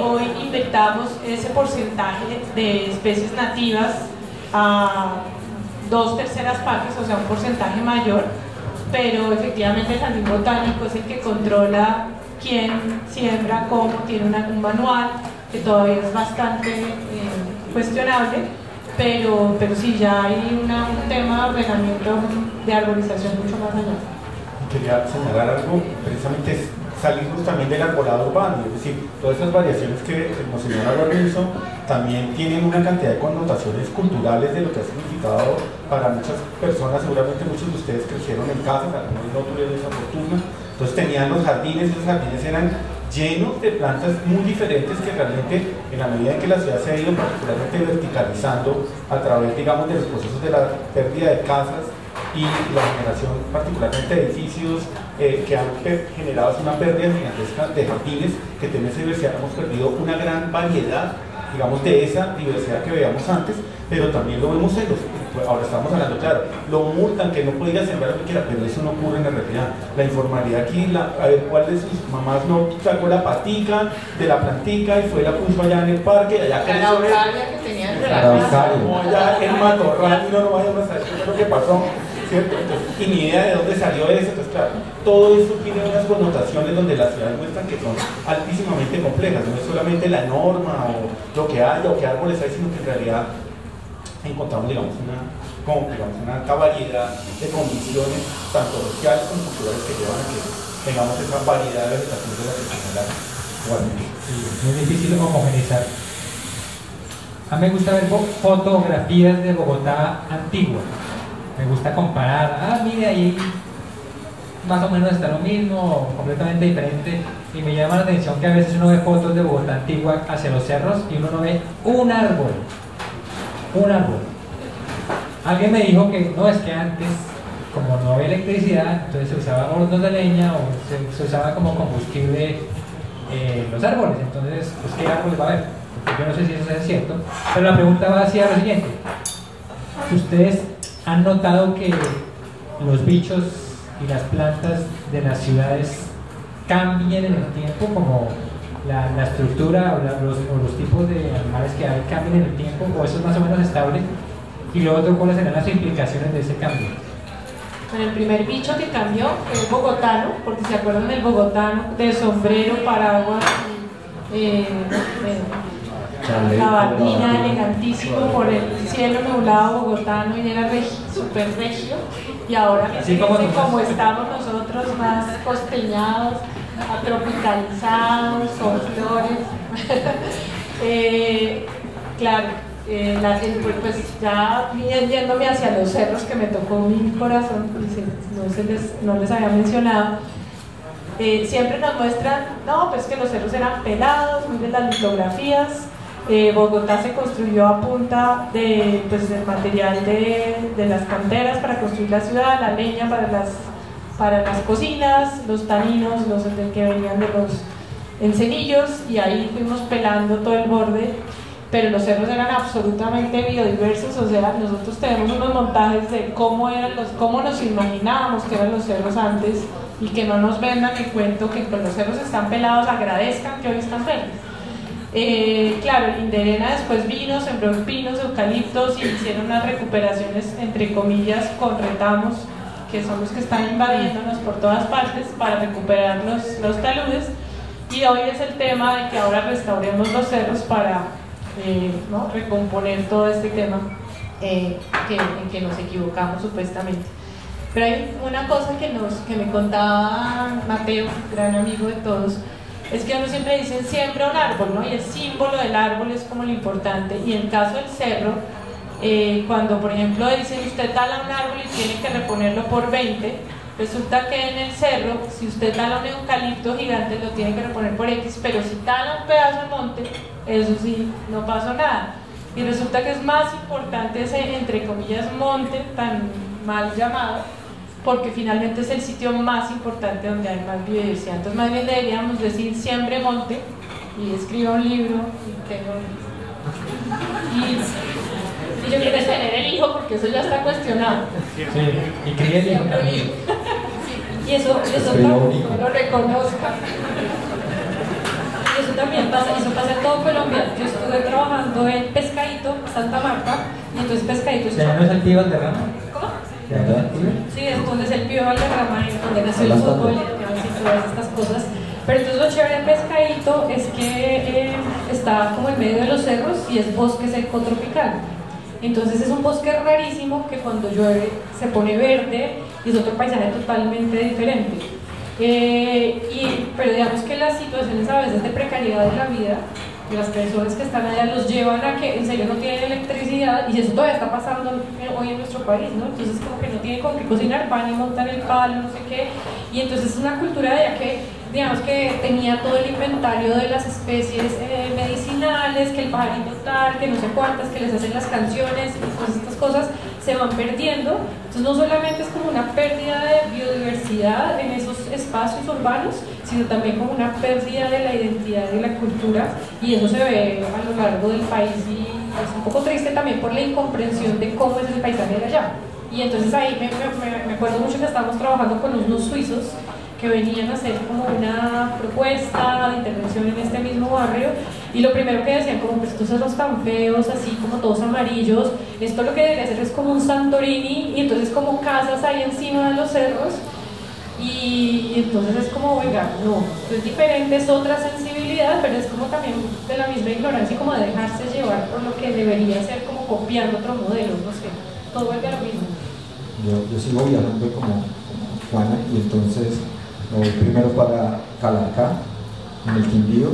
hoy invertamos ese porcentaje de especies nativas a 2/3 partes, o sea, un porcentaje mayor, pero efectivamente el jardín botánico es el que controla quién siembra, cómo, tiene un manual que todavía es bastante cuestionable, pero sí, ya hay un tema de ordenamiento de arborización mucho más allá. Quería señalar algo, precisamente salirnos también del arbolado urbano, es decir, todas esas variaciones que el monseñor Álvaro hizo también tienen una cantidad de connotaciones culturales de lo que ha significado para muchas personas. Seguramente muchos de ustedes crecieron en casas, algunos no tuvieron esa fortuna, entonces tenían los jardines, y los jardines eran llenos de plantas muy diferentes que realmente, en la medida en que la ciudad se ha ido particularmente verticalizando a través, digamos, de los procesos de la pérdida de casas y la generación particularmente de edificios que han generado una pérdida gigantesca de jardines, que tiene esa diversidad, hemos perdido una gran variedad, digamos, de esa diversidad que veíamos antes, pero también lo vemos en los, ahora estamos hablando, claro, lo multan, que no puede ir a sembrar lo que quiera, pero eso no ocurre en la realidad. La informalidad aquí, a ver cuál de sus mamás no sacó la patica de la plantica y fue la puso allá en el parque, allá la araucaria que tenía entre la casa, o allá en Matorral, y no vayamos a saber qué es lo que pasó, ¿cierto? Entonces, y ni idea de dónde salió eso. Entonces, claro, todo eso tiene unas connotaciones donde las ciudades muestran que son altísimamente complejas, no es solamente la norma o lo que haya o qué árboles hay, sino que en realidad encontramos, digamos, una alta variedad de condiciones, tanto sociales como culturales, que llevan a que tengamos esa variedad de vegetación de la que se habla igualmente. Sí, es muy difícil homogeneizar. A mí me gusta ver fotografías de Bogotá antigua. Me gusta comparar, mire, ahí más o menos está lo mismo, completamente diferente, y me llama la atención que a veces uno ve fotos de Bogotá antigua hacia los cerros y uno no ve un árbol. Alguien me dijo que no, es que antes, como no había electricidad, entonces se usaba hornos de leña o se usaba como combustible los árboles. Entonces, pues, ¿qué árboles va a haber? Porque yo no sé si eso es cierto, pero la pregunta va hacia lo siguiente: ¿ustedes han notado que los bichos y las plantas de las ciudades cambian en el tiempo, como la estructura o los tipos de animales que hay cambian en el tiempo, o eso es más o menos estable? Y lo otro, ¿cuáles serán las implicaciones de ese cambio? Bueno, el primer bicho que cambió fue el bogotano, porque se acuerdan del bogotano de sombrero, paraguas, gabardina, elegantísimo, por el cielo nublado bogotano, y era súper regio, y ahora así como estamos nosotros, más costeñados, tropicalizados, con flores. Claro, pues ya yéndome hacia los cerros que me tocó mi corazón, no les había mencionado, siempre nos muestran, no, pues que los cerros eran pelados, miren las litografías. Bogotá se construyó a punta del material de las canteras para construir la ciudad, la leña para las cocinas, los taninos, los que venían de los encenillos, y ahí fuimos pelando todo el borde, pero los cerros eran absolutamente biodiversos. O sea, nosotros tenemos unos montajes de cómo nos imaginábamos que eran los cerros antes, y que no nos vendan el cuento que con los cerros están pelados agradezcan que hoy están verdes. Claro, el Inderena después vino, sembró pinos, eucaliptos, y hicieron unas recuperaciones entre comillas con retamos, que son los que están invadiéndonos por todas partes para recuperar los taludes. Y hoy es el tema de que ahora restauremos los cerros para ¿no? recomponer todo este tema en que nos equivocamos supuestamente. Pero hay una cosa que me contaba Mateo, gran amigo de todos, es que uno siempre dice siembra un árbol, ¿no? Y el símbolo del árbol es como lo importante. Y en el caso del cerro, cuando por ejemplo dicen usted tala un árbol y tiene que reponerlo por 20, resulta que en el cerro, si usted tala un eucalipto gigante, lo tiene que reponer por X, pero si tala un pedazo de monte, eso sí, no pasó nada. Y resulta que es más importante ese, entre comillas, monte tan mal llamado, porque finalmente es el sitio más importante donde hay más biodiversidad. Entonces más bien deberíamos decir siembre monte y escriba un libro y yo quiero tener el hijo porque eso ya está cuestionado. Sí, y cría el hijo también. Y eso lo reconozca. Y eso también pasa, eso pasa en todo Colombia. Yo estuve trabajando en Pescadito, Santa Marta, y entonces Pescadito es... ¿Ya no es el Pío Valderrama? ¿Cómo? Sí, es donde es el Pío Valderrama, donde nació el fútbol y todas estas cosas. Pero entonces lo chévere de Pescadito es que está como en medio de los cerros y es bosque seco tropical. Entonces es un bosque rarísimo que cuando llueve se pone verde y es otro paisaje totalmente diferente. Pero digamos que las situaciones a veces de precariedad de la vida de las personas que están allá los llevan a que en serio no tienen electricidad, y eso todavía está pasando hoy en nuestro país, ¿no? Entonces como que no tienen con qué cocinar pan y montan el palo, no sé qué, y entonces es una cultura de allá que digamos que tenía todo el inventario de las especies medicinales, que el pajarito tal, que no sé cuántas, que les hacen las canciones, y todas estas cosas se van perdiendo. Entonces no solamente es como una pérdida de biodiversidad en esos espacios urbanos, sino también como una pérdida de la identidad y de la cultura, y eso se ve a lo largo del país, y es un poco triste también por la incomprensión de cómo es el paisaje de allá. Y entonces ahí me acuerdo mucho que estábamos trabajando con unos suizos que venían a hacer como una propuesta de intervención en este mismo barrio, y lo primero que decían como pues estos cerros tan feos, así como todos amarillos, esto lo que debería hacer es como un Santorini, y entonces como casas ahí encima de los cerros, y entonces es como, oiga, no, es diferente, es otra sensibilidad, pero es como también de la misma ignorancia y como de dejarse llevar por lo que debería ser como copiando otro modelo, no sé, todo vuelve a lo mismo. Yo sigo viajando como Juana, y entonces voy primero para Calarcá, en el Quindío,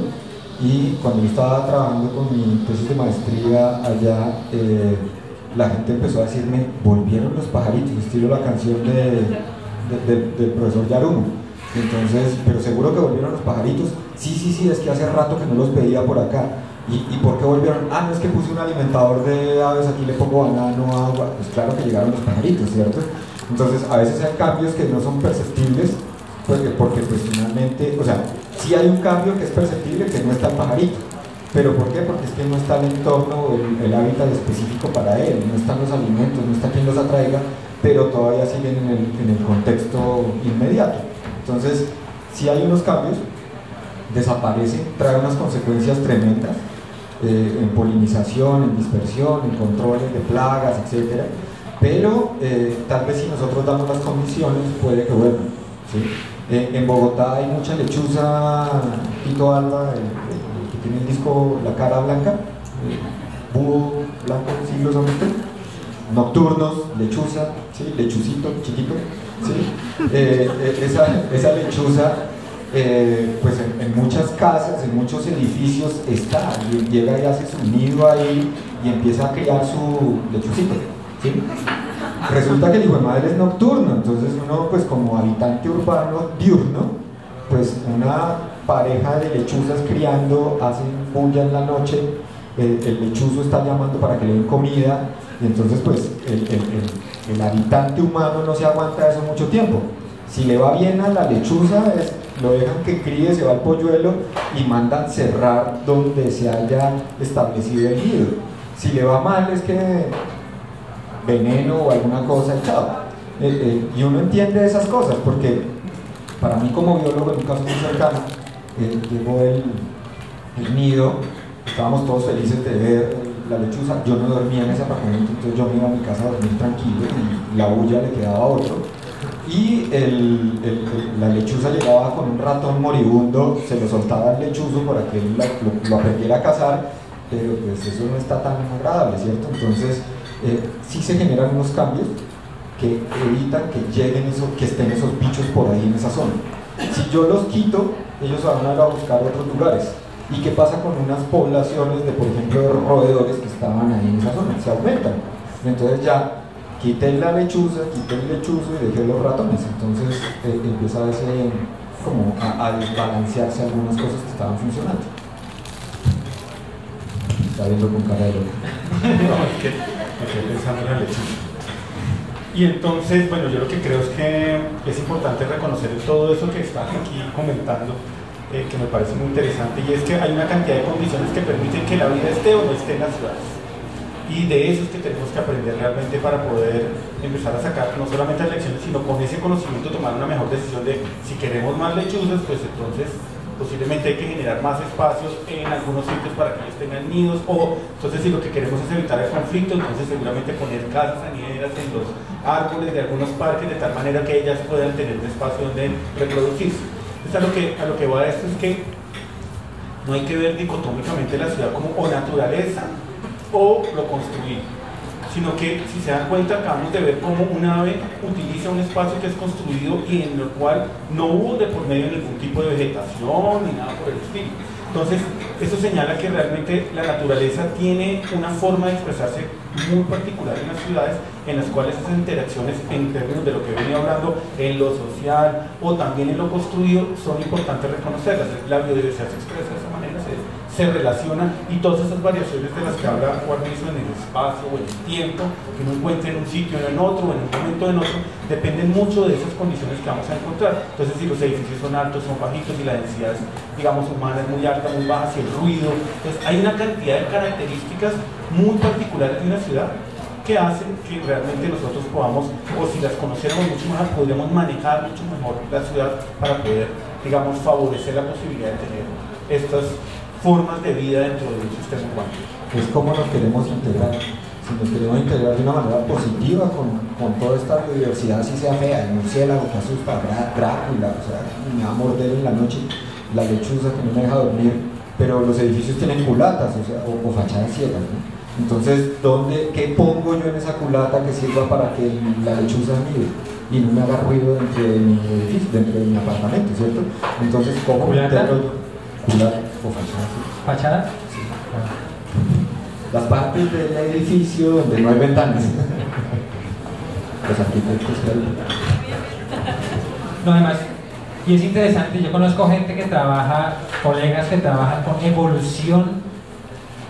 y cuando yo estaba trabajando con mi tesis de maestría allá, la gente empezó a decirme, volvieron los pajaritos, estilo la canción del profesor Yarumo. Entonces, pero seguro que volvieron los pajaritos. Sí, es que hace rato que no los veía por acá. ¿Y por qué volvieron? Ah, no, es que puse un alimentador de aves, aquí le pongo banano, agua. Pues claro que llegaron los pajaritos, ¿cierto? Entonces, a veces hay cambios que no son perceptibles, porque pues finalmente, o sea, sí hay un cambio que es perceptible, que no está el pajarito. ¿Pero por qué? Porque es que no está el entorno, el hábitat específico para él, no están los alimentos, no está quien los atraiga, pero todavía siguen en el contexto inmediato. Entonces, si hay unos cambios, desaparecen, trae unas consecuencias tremendas en polinización, en dispersión, en controles de plagas, etc. Pero tal vez si nosotros damos las condiciones, puede que vuelvan, ¿sí? En Bogotá hay mucha lechuza, Tito Alba, que tiene el disco La Cara Blanca, búho blanco, siglos son estos, nocturnos, lechuza, ¿sí? Lechucito, chiquito, ¿sí? Esa lechuza pues en muchas casas, en muchos edificios está, y llega y hace su nido ahí y empieza a criar su lechucito, ¿sí? Resulta que el hijo de madre es nocturno, entonces uno pues como habitante urbano diurno, pues una pareja de lechuzas criando, hacen bulla en la noche, el lechuzo está llamando para que le den comida, y entonces pues el habitante humano no se aguanta eso mucho tiempo. Si le va bien a la lechuza, lo dejan que críe, se va al polluelo y mandan cerrar donde se haya establecido el nido. Si le va mal es que veneno o alguna cosa y chao. Y uno entiende esas cosas porque para mí como biólogo, en un caso muy cercano, llegó el nido, estábamos todos felices de ver la lechuza, yo no dormía en ese apartamento, entonces yo me iba a mi casa a dormir tranquilo y la bulla le quedaba a otro. Y la lechuza llegaba con un ratón moribundo, se lo soltaba al lechuzo para que él lo aprendiera a cazar, pero pues eso no está tan agradable, ¿cierto? Entonces sí se generan unos cambios que evitan que estén esos bichos por ahí en esa zona. Si yo los quito, ellos van a ir a buscar otros lugares. ¿Y qué pasa con unas poblaciones de, por ejemplo, de roedores que estaban ahí en esa zona? Se aumentan. Entonces ya quiten la lechuza, quiten el lechuzo y dejen los ratones. Entonces empieza a desbalancearse algunas cosas que estaban funcionando. Está viendo con cara de loco. No, es que me quedé pensando en la lechuza. Y entonces, bueno, yo lo que creo es que es importante reconocer todo eso que están aquí comentando, que me parece muy interesante, y es que hay una cantidad de condiciones que permiten que la vida esté o no esté en las ciudades. Y de eso es que tenemos que aprender realmente para poder empezar a sacar no solamente las lecciones, sino con ese conocimiento tomar una mejor decisión de si queremos más lechuzas, pues entonces posiblemente hay que generar más espacios en algunos sitios para que ellos tengan nidos, o entonces si lo que queremos es evitar el conflicto, entonces seguramente poner casas anideras en los árboles de algunos parques de tal manera que ellas puedan tener un espacio donde reproducirse. Entonces a lo que va esto es que no hay que ver dicotómicamente la ciudad como o naturaleza o lo construido, sino que si se dan cuenta acabamos de ver cómo un ave utiliza un espacio que es construido y en el cual no hubo de por medio ningún tipo de vegetación ni nada por el estilo. Entonces eso señala que realmente la naturaleza tiene una forma de expresarse muy particular en las ciudades, en las cuales esas interacciones en términos de lo que venía hablando en lo social o también en lo construido son importantes reconocerlas. La biodiversidad se expresa de esa manera, se relaciona, y todas esas variaciones de las que habla Guarnizo en el espacio o en el tiempo, que uno encuentra en un sitio o en otro, o en un momento en otro, dependen mucho de esas condiciones que vamos a encontrar. Entonces si los edificios son altos, son bajitos, y la densidad, digamos, humana es muy alta, muy baja, si el ruido, entonces hay una cantidad de características muy particulares de una ciudad que hacen que realmente nosotros podamos, o si las conociéramos mucho más, podríamos manejar mucho mejor la ciudad para poder, digamos, favorecer la posibilidad de tener estas formas de vida dentro de un sistema urbano. Es como nos queremos integrar. Si nos queremos integrar de una manera positiva con toda esta biodiversidad, así sea fea, el murciélago que asusta, Drácula, o sea, me va a morder en la noche, la lechuza que no me deja dormir, pero los edificios tienen culatas, o sea, o fachadas ciegas, ¿no? Entonces, ¿qué pongo yo en esa culata que sirva para que la lechuza mire y no me haga ruido dentro de mi edificio, dentro de mi apartamento, ¿cierto? Entonces, ¿cómo me integro yo? Culata o fachada. ¿Fachada? Sí. Las partes del edificio donde no hay ventanas. Los arquitectos, claro. No, además, y es interesante, yo conozco gente que trabaja, colegas que trabajan con evolución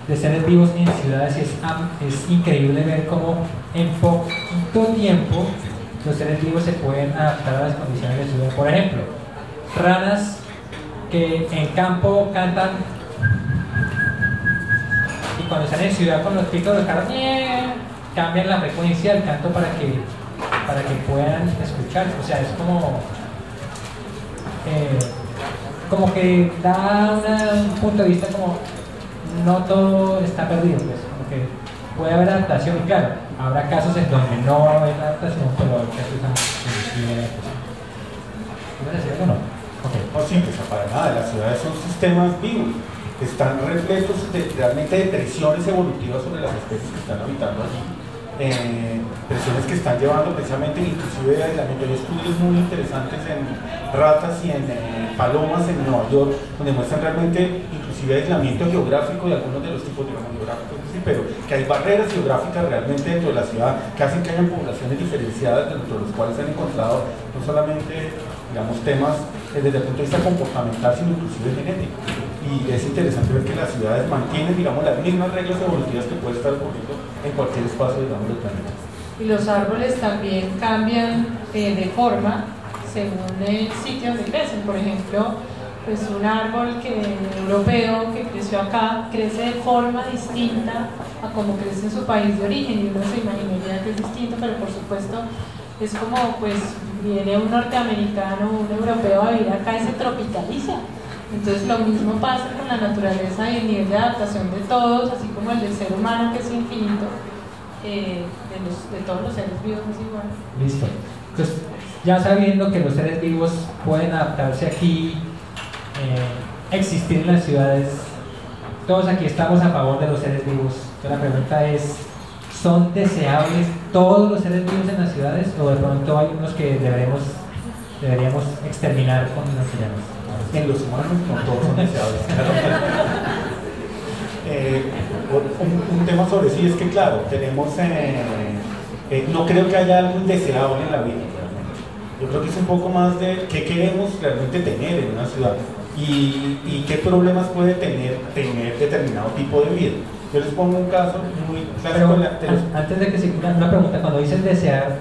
de seres vivos en ciudades, y es increíble ver cómo en poquito tiempo los seres vivos se pueden adaptar a las condiciones de ciudad. Por ejemplo, ranas que en campo cantan y cuando están en ciudad con los picos de los carros cambian la frecuencia del canto para que puedan escuchar. O sea, es como que da un punto de vista como no todo está perdido, pues, como que puede haber adaptación, y claro, habrá casos en donde no va a haber adaptación, pero hay casos en donde ¿puedes decir algo o no? Okay. No, sí, pues para nada, las ciudades son sistemas vivos, están repletos realmente de presiones evolutivas sobre las especies que están habitando allí. presiones que están llevando precisamente inclusive de aislamiento. Hay estudios muy interesantes en ratas y en palomas en Nueva York, donde muestran realmente inclusive aislamiento geográfico de algunos de los tipos, digamos, geográficos, sí, pero que hay barreras geográficas realmente dentro de la ciudad que hacen que hayan poblaciones diferenciadas, dentro de los cuales se han encontrado no solamente, digamos, temas desde el punto de vista comportamental, sino inclusive genético. Y es interesante ver que las ciudades mantienen, digamos, las mismas reglas evolutivas que puede estar ocurriendo en cualquier espacio, digamos, del planeta. Y los árboles también cambian de forma según el sitio donde crecen. Por ejemplo, pues un árbol europeo que creció acá crece de forma distinta a como crece en su país de origen, y uno se imaginaría que es distinto, pero por supuesto es como, pues viene un norteamericano, un europeo a vivir acá y se tropicaliza. Entonces lo mismo pasa con la naturaleza y el nivel de adaptación de todos, así como el del ser humano, que es infinito, de todos los seres vivos es igual. Listo. Entonces, ya sabiendo que los seres vivos pueden adaptarse aquí, existir en las ciudades, todos aquí estamos a favor de los seres vivos. Entonces, la pregunta es, ¿son deseables todos los seres vivos en las ciudades, o de pronto hay unos que deberíamos exterminar con los que llamamos? En los humanos no todos son deseables. Un tema sobre sí es que, claro, tenemos, no creo que haya algo indeseable en la vida. Yo creo que es un poco más de qué queremos realmente tener en una ciudad y qué problemas puede tener determinado tipo de vida. Yo les pongo un caso muy clásico. Antes de que se una pregunta, cuando dicen desear,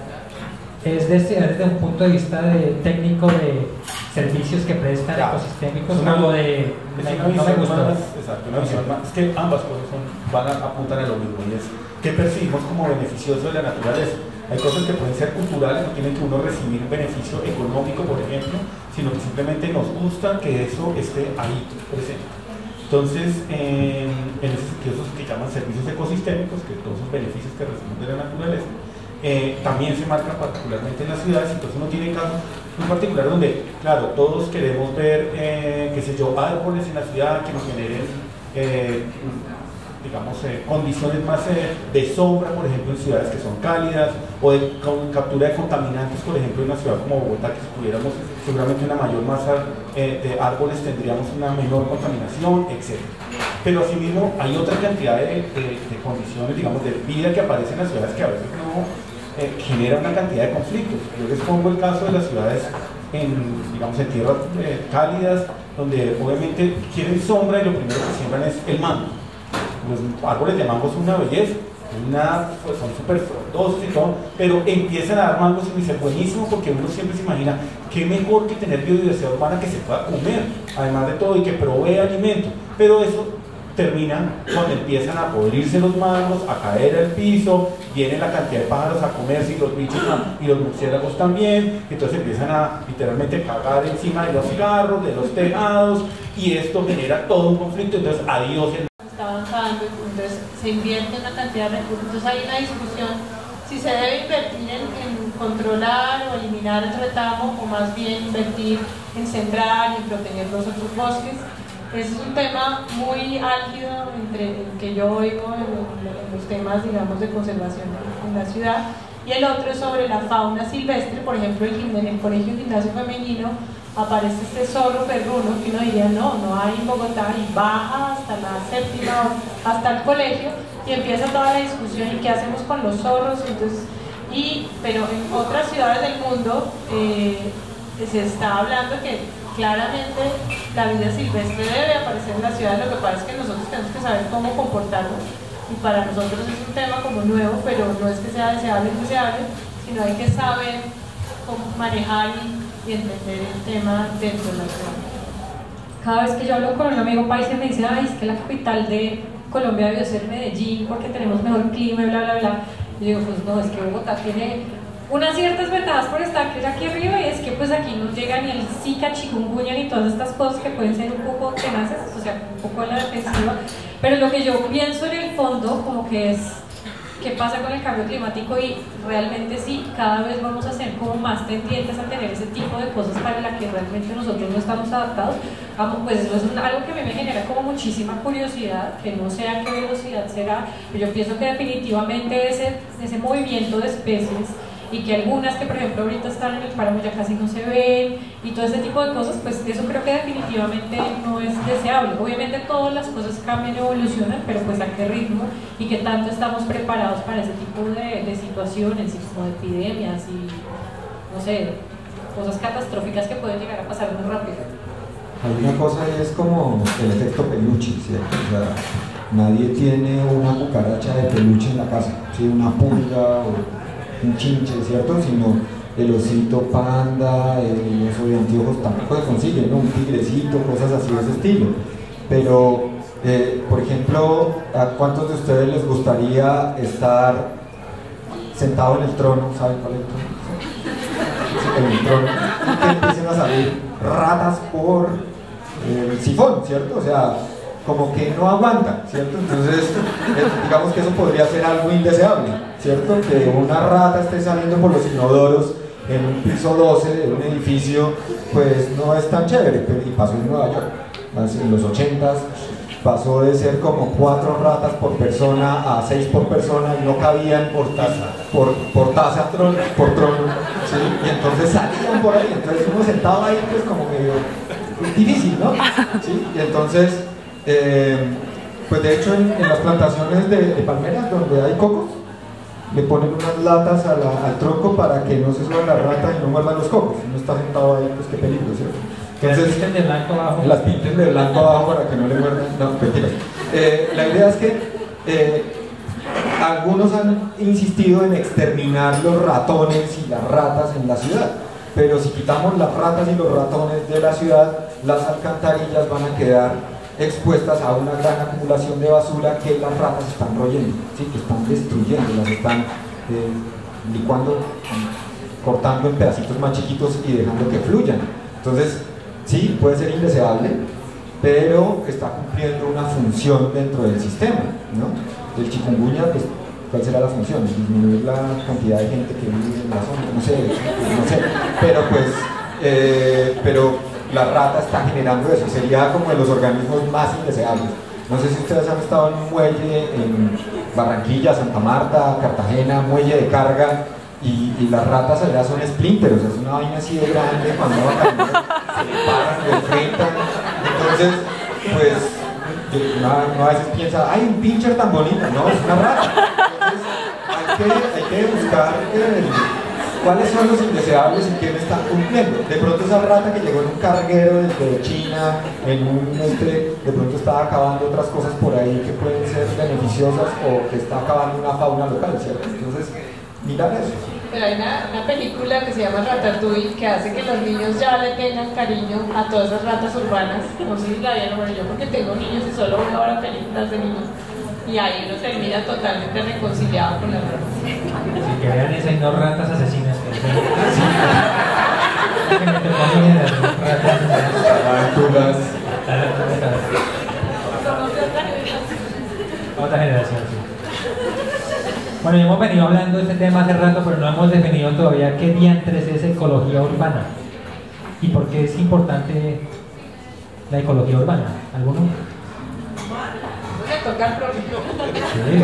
¿es desear desde un punto de vista técnico de servicios que prestan ecosistémicos, o de no me gusta? Exacto, una visión más. Es que ambas cosas van a apuntar a lo mismo, y es qué percibimos como beneficioso de la naturaleza. Hay cosas que pueden ser culturales, no tienen que uno recibir beneficio económico, por ejemplo, sino que simplemente nos gusta que eso esté ahí presente. Entonces, en ese sentido, esos que llaman servicios ecosistémicos, que todos esos beneficios que recibimos de la naturaleza, también se marcan particularmente en las ciudades. Entonces uno tiene casos muy particulares donde, claro, todos queremos ver, qué sé yo, árboles en la ciudad que nos generen, digamos, condiciones más de sombra, por ejemplo, en ciudades que son cálidas, o de captura de contaminantes, por ejemplo, en una ciudad como Bogotá, que si tuviéramos seguramente una mayor masa de árboles, tendríamos una menor contaminación, etc. Pero asimismo hay otra cantidad de condiciones, digamos, de vida que aparecen en las ciudades que a veces no genera una cantidad de conflictos. Yo les pongo el caso de las ciudades digamos, en tierras cálidas, donde obviamente quieren sombra y lo primero que siembran es el mango. Los árboles de mango son una belleza, pues son súper frondosos y todo, pero empiezan a dar mangos y dicen buenísimo, porque uno siempre se imagina qué mejor que tener biodiversidad urbana que se pueda comer, además de todo, y que provee alimento. Pero eso termina cuando empiezan a podrirse los mangos, a caer al piso, viene la cantidad de pájaros a comerse, y los bichos y los murciélagos también, entonces empiezan a literalmente cagar encima de los cigarros, de los tejados, y esto genera todo un conflicto. Entonces adiós. Está avanzando, entonces se invierte una cantidad de recursos. Entonces hay una discusión si se debe invertir en controlar o eliminar el retamo, o más bien invertir en centrar y en proteger los otros bosques. Ese es un tema muy álgido entre el que yo oigo en los temas, digamos, de conservación en la ciudad, y el otro es sobre la fauna silvestre. Por ejemplo, en el Colegio Gimnasio Femenino aparece este zorro perruno que uno diría no hay en Bogotá, y baja hasta la séptima, hasta el colegio, y empieza toda la discusión y qué hacemos con los zorros. Entonces, pero en otras ciudades del mundo se está hablando que claramente la vida silvestre debe aparecer en las ciudades. Lo que pasa es que nosotros tenemos que saber cómo comportarnos, y para nosotros es un tema como nuevo, pero no es que sea deseable o indeseable, sino hay que saber cómo manejar y entender el tema dentro de la ciudad. Cada vez que yo hablo con un amigo paisa me dice, ay, es que la capital de Colombia debió ser Medellín porque tenemos mejor clima y bla, bla, bla. Y yo digo, pues no, es que Bogotá tiene unas ciertas ventajas por estar aquí arriba, y es que pues aquí no llega ni el Zika, chikungunya, ni todas estas cosas que pueden ser un poco tenaces, o sea, un poco a la defensiva. Pero lo que yo pienso en el fondo como que es qué pasa con el cambio climático y realmente sí, cada vez vamos a ser como más tendientes a tener ese tipo de cosas para las que realmente nosotros no estamos adaptados. Pues eso es algo que a mí me genera como muchísima curiosidad, que no sé a qué velocidad será, pero yo pienso que definitivamente ese movimiento de especies y que algunas que por ejemplo ahorita están en el páramo ya casi no se ven y todo ese tipo de cosas, pues eso creo que definitivamente no es deseable. Obviamente todas las cosas cambian y evolucionan, pero pues a qué ritmo y qué tanto estamos preparados para ese tipo de situaciones y como de epidemias y no sé, cosas catastróficas que pueden llegar a pasar muy rápido. Alguna cosa es como el efecto peluche, ¿cierto? O sea, nadie tiene una cucaracha de peluche en la casa, ¿sí? Una pulga o un chinche, ¿cierto? Sino el osito panda, el oso de anteojos tampoco se consigue, ¿no? Un tigrecito, cosas así de ese estilo. Pero, por ejemplo, ¿a cuántos de ustedes les gustaría estar sentado en el trono? ¿Saben cuál es el trono? En el trono, y que empiecen a salir ratas por el sifón, ¿cierto? O sea, como que no aguanta, ¿cierto? Entonces, digamos que eso podría ser algo indeseable, ¿cierto? Que una rata esté saliendo por los inodoros en un piso 12 de un edificio, pues no es tan chévere. Y pasó en Nueva York, en los 80s, pasó de ser como 4 ratas por persona a 6 por persona y no cabían por taza, por trono, ¿sí? Y entonces salían por ahí, entonces uno sentado ahí pues como medio difícil, ¿no? ¿Sí? Y entonces, pues de hecho en las plantaciones de palmeras donde hay cocos, le ponen unas latas al tronco para que no se suban las ratas y no muerdan los cocos. Uno está sentado ahí, pues qué peligro, ¿cierto? Entonces, las pinten de blanco abajo. Las pinten de blanco abajo para que no le muerdan. No, mentiras. La idea es que algunos han insistido en exterminar los ratones y las ratas en la ciudad. Pero si quitamos las ratas y los ratones de la ciudad, las alcantarillas van a quedar expuestas a una gran acumulación de basura que las ratas están royendo, ¿sí? Que están destruyendo, las están licuando, cortando en pedacitos más chiquitos y dejando que fluyan. Entonces, sí, puede ser indeseable, pero está cumpliendo una función dentro del sistema, ¿no? El chikungunya, pues, ¿cuál será la función? Disminuir la cantidad de gente que vive en la zona, no sé, pero pues, pero la rata está generando eso, sería como de los organismos más indeseables. No sé si ustedes han estado en un muelle en Barranquilla, Santa Marta, Cartagena, muelle de carga, y las ratas allá son esplinters, o sea, es una vaina así de grande, cuando van caminando, se le paran, le enfrentan. Entonces, pues, uno a veces piensa, ¡ay, un pincher tan bonito! No, es una rata. Entonces, hay que buscar cuáles son los indeseables y quién están cumpliendo. De pronto esa rata que llegó en un carguero desde China, de pronto está acabando otras cosas por ahí que pueden ser beneficiosas o que está acabando una fauna local, ¿cierto? Entonces, mirar eso. Pero hay una película que se llama Ratatouille que hace que los niños ya le tengan cariño a todas esas ratas urbanas. No sé si la vieron, bueno, yo porque tengo niños y solo veo ahora películas de niños. Y ahí uno termina totalmente reconciliado con las ratas. Sí, que vean esa y no ratas asesinas. Aventuras. Otra generación, sí. Bueno, ya hemos venido hablando de este tema hace rato, pero no hemos definido todavía qué diantres es ecología urbana y por qué es importante la ecología urbana. ¿Alguno? Me toca el propio. Sí,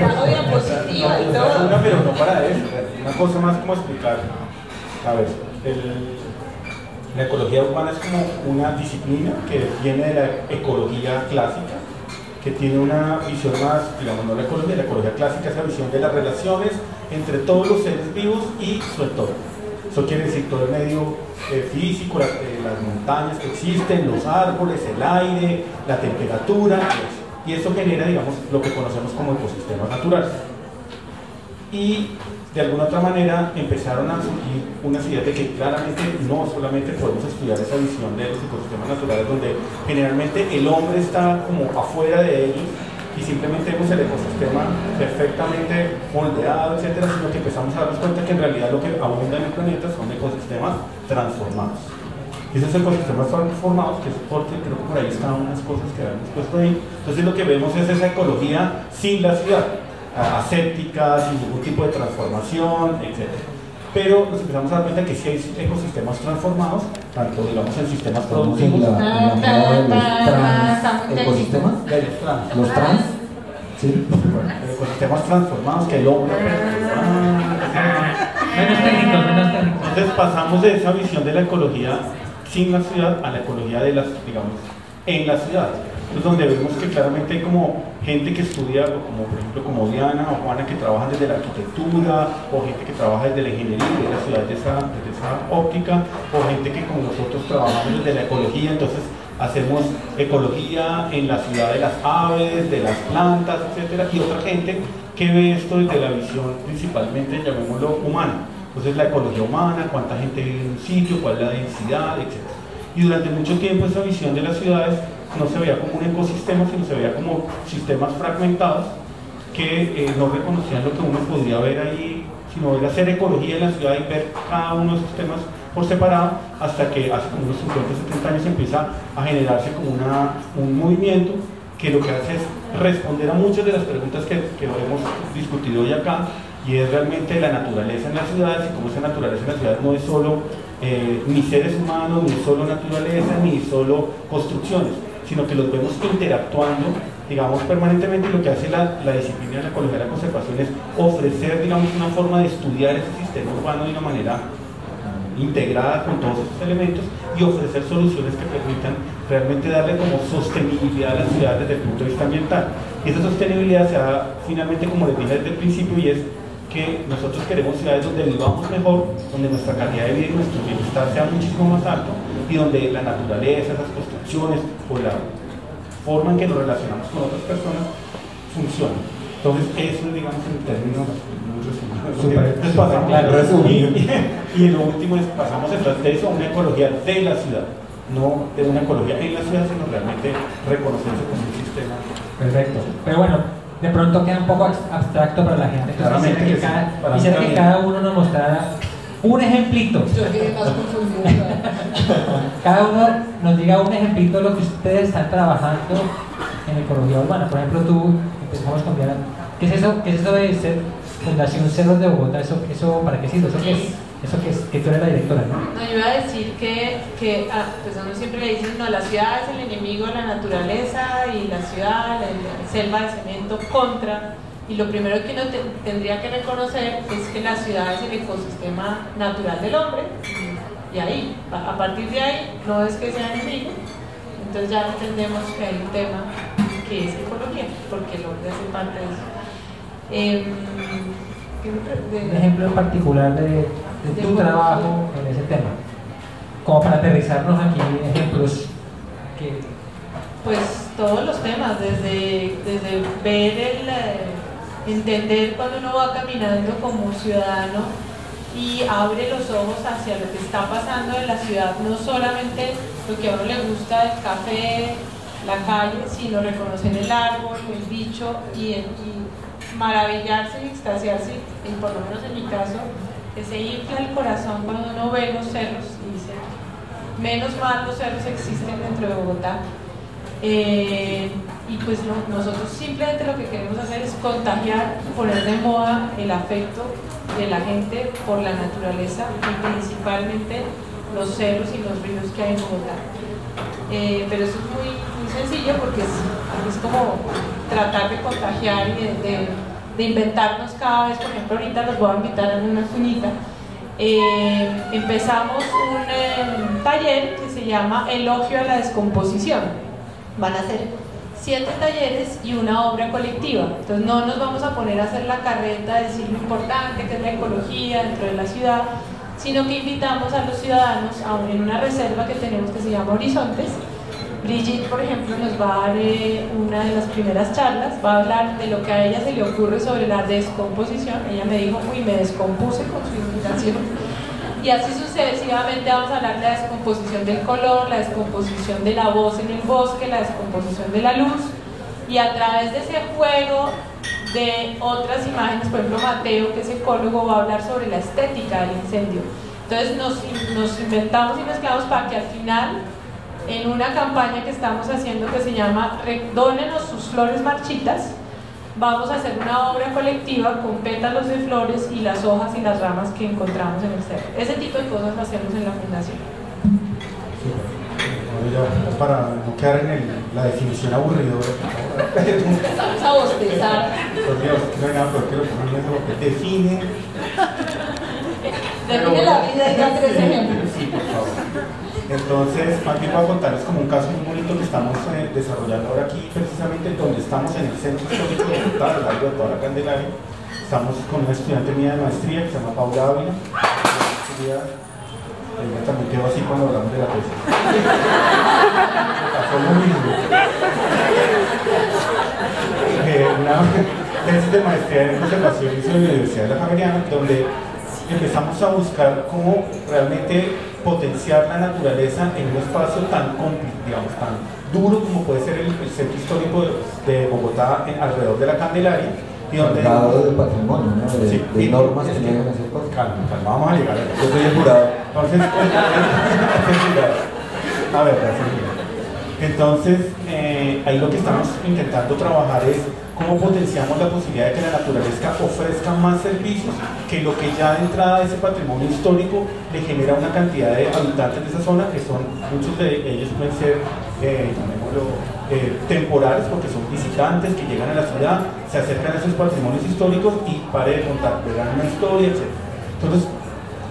Hago diapositiva y todo. Una, pero no para eso. Una cosa más como explicar. A ver, la ecología urbana es como una disciplina que viene de la ecología clásica, que tiene una visión más, digamos, no la ecología clásica es la visión de las relaciones entre todos los seres vivos y su entorno. Eso quiere decir todo el medio físico, las montañas que existen, los árboles, el aire, la temperatura, y eso genera, digamos, lo que conocemos como ecosistemas naturales. Y de alguna otra manera empezaron a surgir unas ideas de que claramente no solamente podemos estudiar esa visión de los ecosistemas naturales donde generalmente el hombre está como afuera de ellos y simplemente vemos el ecosistema perfectamente moldeado, etcétera, sino que empezamos a darnos cuenta que en realidad lo que abunda en el planeta son ecosistemas transformados. Esos ecosistemas transformados, que es porque creo que por ahí están unas cosas que habíamos puesto ahí. Entonces lo que vemos es esa ecología sin la ciudad, aséptica, sin ningún tipo de transformación, etc. Pero nos empezamos a dar cuenta que sí hay ecosistemas transformados, tanto digamos en sistemas productivos, ecosistemas, los trans, sí, ecosistemas transformados que el hombre Menos técnicos. Entonces pasamos de esa visión de la ecología sin la ciudad a la ecología de las, digamos, en la ciudad. Entonces donde vemos que claramente hay como gente que estudia, como por ejemplo como Diana o Juana, que trabajan desde la arquitectura, o gente que trabaja desde la ingeniería de la ciudad desde esa óptica, o gente que como nosotros trabajamos desde la ecología. Entonces hacemos ecología en la ciudad de las aves, de las plantas, etcétera, y otra gente que ve esto desde la visión principalmente, llamémoslo, humana. Entonces la ecología humana, cuánta gente vive en un sitio, cuál es la densidad, etc. Y durante mucho tiempo esa visión de las ciudades no se veía como un ecosistema, sino se veía como sistemas fragmentados que no reconocían lo que uno podría ver ahí, sino era hacer ecología en la ciudad y ver cada uno de esos temas por separado, hasta que hace como unos 50 o 70 años empieza a generarse como un movimiento que lo que hace es responder a muchas de las preguntas que hemos discutido hoy acá, y es realmente la naturaleza en las ciudades, y cómo esa naturaleza en las ciudades no es solo ni seres humanos, ni solo naturaleza, ni solo construcciones, sino que los vemos interactuando, digamos, permanentemente. Y lo que hace la disciplina de la ecología de la conservación es ofrecer, digamos, una forma de estudiar ese sistema urbano de una manera integrada con todos estos elementos, y ofrecer soluciones que permitan realmente darle como sostenibilidad a la ciudad desde el punto de vista ambiental. Y esa sostenibilidad se da finalmente, como les dije desde el principio, y es que nosotros queremos ciudades donde vivamos mejor, donde nuestra calidad de vida y nuestro bienestar sea muchísimo más alto, y donde la naturaleza, las construcciones o la forma en que nos relacionamos con otras personas funcionen. Entonces eso, digamos, en términos muy resumidos. Y lo último es, pasamos de eso a una ecología de la ciudad, no de una ecología en la ciudad, sino realmente reconocerse como un sistema. Perfecto. Pero bueno, de pronto queda un poco abstracto para la gente. Entonces quisiera que cada uno nos mostrara un ejemplito. Yo quedé más confundido. Cada uno nos diga un ejemplito de lo que ustedes están trabajando en ecología urbana. Por ejemplo, tú, empezamos con Diana. ¿Qué es eso de ser Fundación Cerros de Bogotá? ¿Eso para qué sirve? ¿Eso qué es? Que tú eres la directora, ¿no? No, yo iba a decir que pues a uno siempre le dicen, no, la ciudad es el enemigo de la naturaleza, y la ciudad, la selva de cemento contra, y lo primero que uno tendría que reconocer es que la ciudad es el ecosistema natural del hombre, y ahí, a partir de ahí, no es que sea enemigo. Entonces ya entendemos que hay un tema que es ecología, porque el hombre hace parte de eso. Un ejemplo en particular de tu trabajo en ese tema, como para aterrizarnos aquí ejemplos que... Pues todos los temas, desde ver entender cuando uno va caminando como ciudadano y abre los ojos hacia lo que está pasando en la ciudad, no solamente lo que a uno le gusta, el café, la calle, sino reconocer el árbol, el bicho, y maravillarse y extasiarse, y por lo menos en mi caso, que se infla el corazón cuando uno ve los cerros y dice, menos mal los cerros existen dentro de Bogotá. Y pues nosotros simplemente lo que queremos hacer es contagiar, poner de moda el afecto de la gente por la naturaleza, y principalmente los cerros y los ríos que hay en Bogotá. Pero eso es muy sencillo, porque es como tratar de contagiar y de inventarnos cada vez. Por ejemplo, ahorita los voy a invitar a una cuñita. Empezamos un taller que se llama Elogio a la Descomposición. Van a ser 7 talleres y una obra colectiva. Entonces no nos vamos a poner a hacer la carreta, decir lo importante que es la ecología dentro de la ciudad, sino que invitamos a los ciudadanos en una reserva que tenemos que se llama Horizontes. Brigitte, por ejemplo, nos va a dar una de las primeras charlas, va a hablar de lo que a ella se le ocurre sobre la descomposición. Ella me dijo, uy, me descompuse con su invitación. Y así sucesivamente vamos a hablar de la descomposición del color, la descomposición de la voz en el bosque, la descomposición de la luz, y a través de ese juego de otras imágenes, por ejemplo Mateo, que es ecólogo, va a hablar sobre la estética del incendio. Entonces nos inventamos y mezclamos para que al final, en una campaña que estamos haciendo que se llama Dónenos sus flores marchitas, vamos a hacer una obra colectiva con pétalos de flores y las hojas y las ramas que encontramos en el cerro. Ese tipo de cosas lo hacemos en la fundación. Ya, para no quedar en la definición aburridora. Empezamos a bostezar. Por Dios, no hay nada peor que lo que uno porque define. Define la vida y da 3 ejemplos. Sí, por favor. Entonces, más bien voy a contarles como un caso muy bonito que estamos desarrollando ahora aquí, precisamente donde estamos en el centro histórico de Bogotá, a lo largo de toda la Candelaria. Estamos con una estudiante mía de maestría que se llama Paula Ávila. Ella también quedó así cuando hablamos de la tesis. Pasó lo mismo. Una tesis de maestría en conservación en la Universidad de la Javeriana, donde empezamos a buscar cómo realmente potenciar la naturaleza en un espacio tan digamos, tan duro como puede ser el centro histórico de Bogotá alrededor de la Candelaria. Y donde de patrimonio, ¿no? de normas que deben hacer cosas. Calma, vamos a llegar. Yo soy el jurado. Entonces, a ver, entonces ahí lo que estamos intentando trabajar es cómo potenciamos la posibilidad de que la naturaleza ofrezca más servicios, que lo que ya de entrada de ese patrimonio histórico le genera una cantidad de habitantes de esa zona, que son, muchos de ellos pueden ser, llamémoslo, temporales, porque son visitantes que llegan a la ciudad, se acercan a esos patrimonios históricos y pare de contar, verán una historia, etc. Entonces,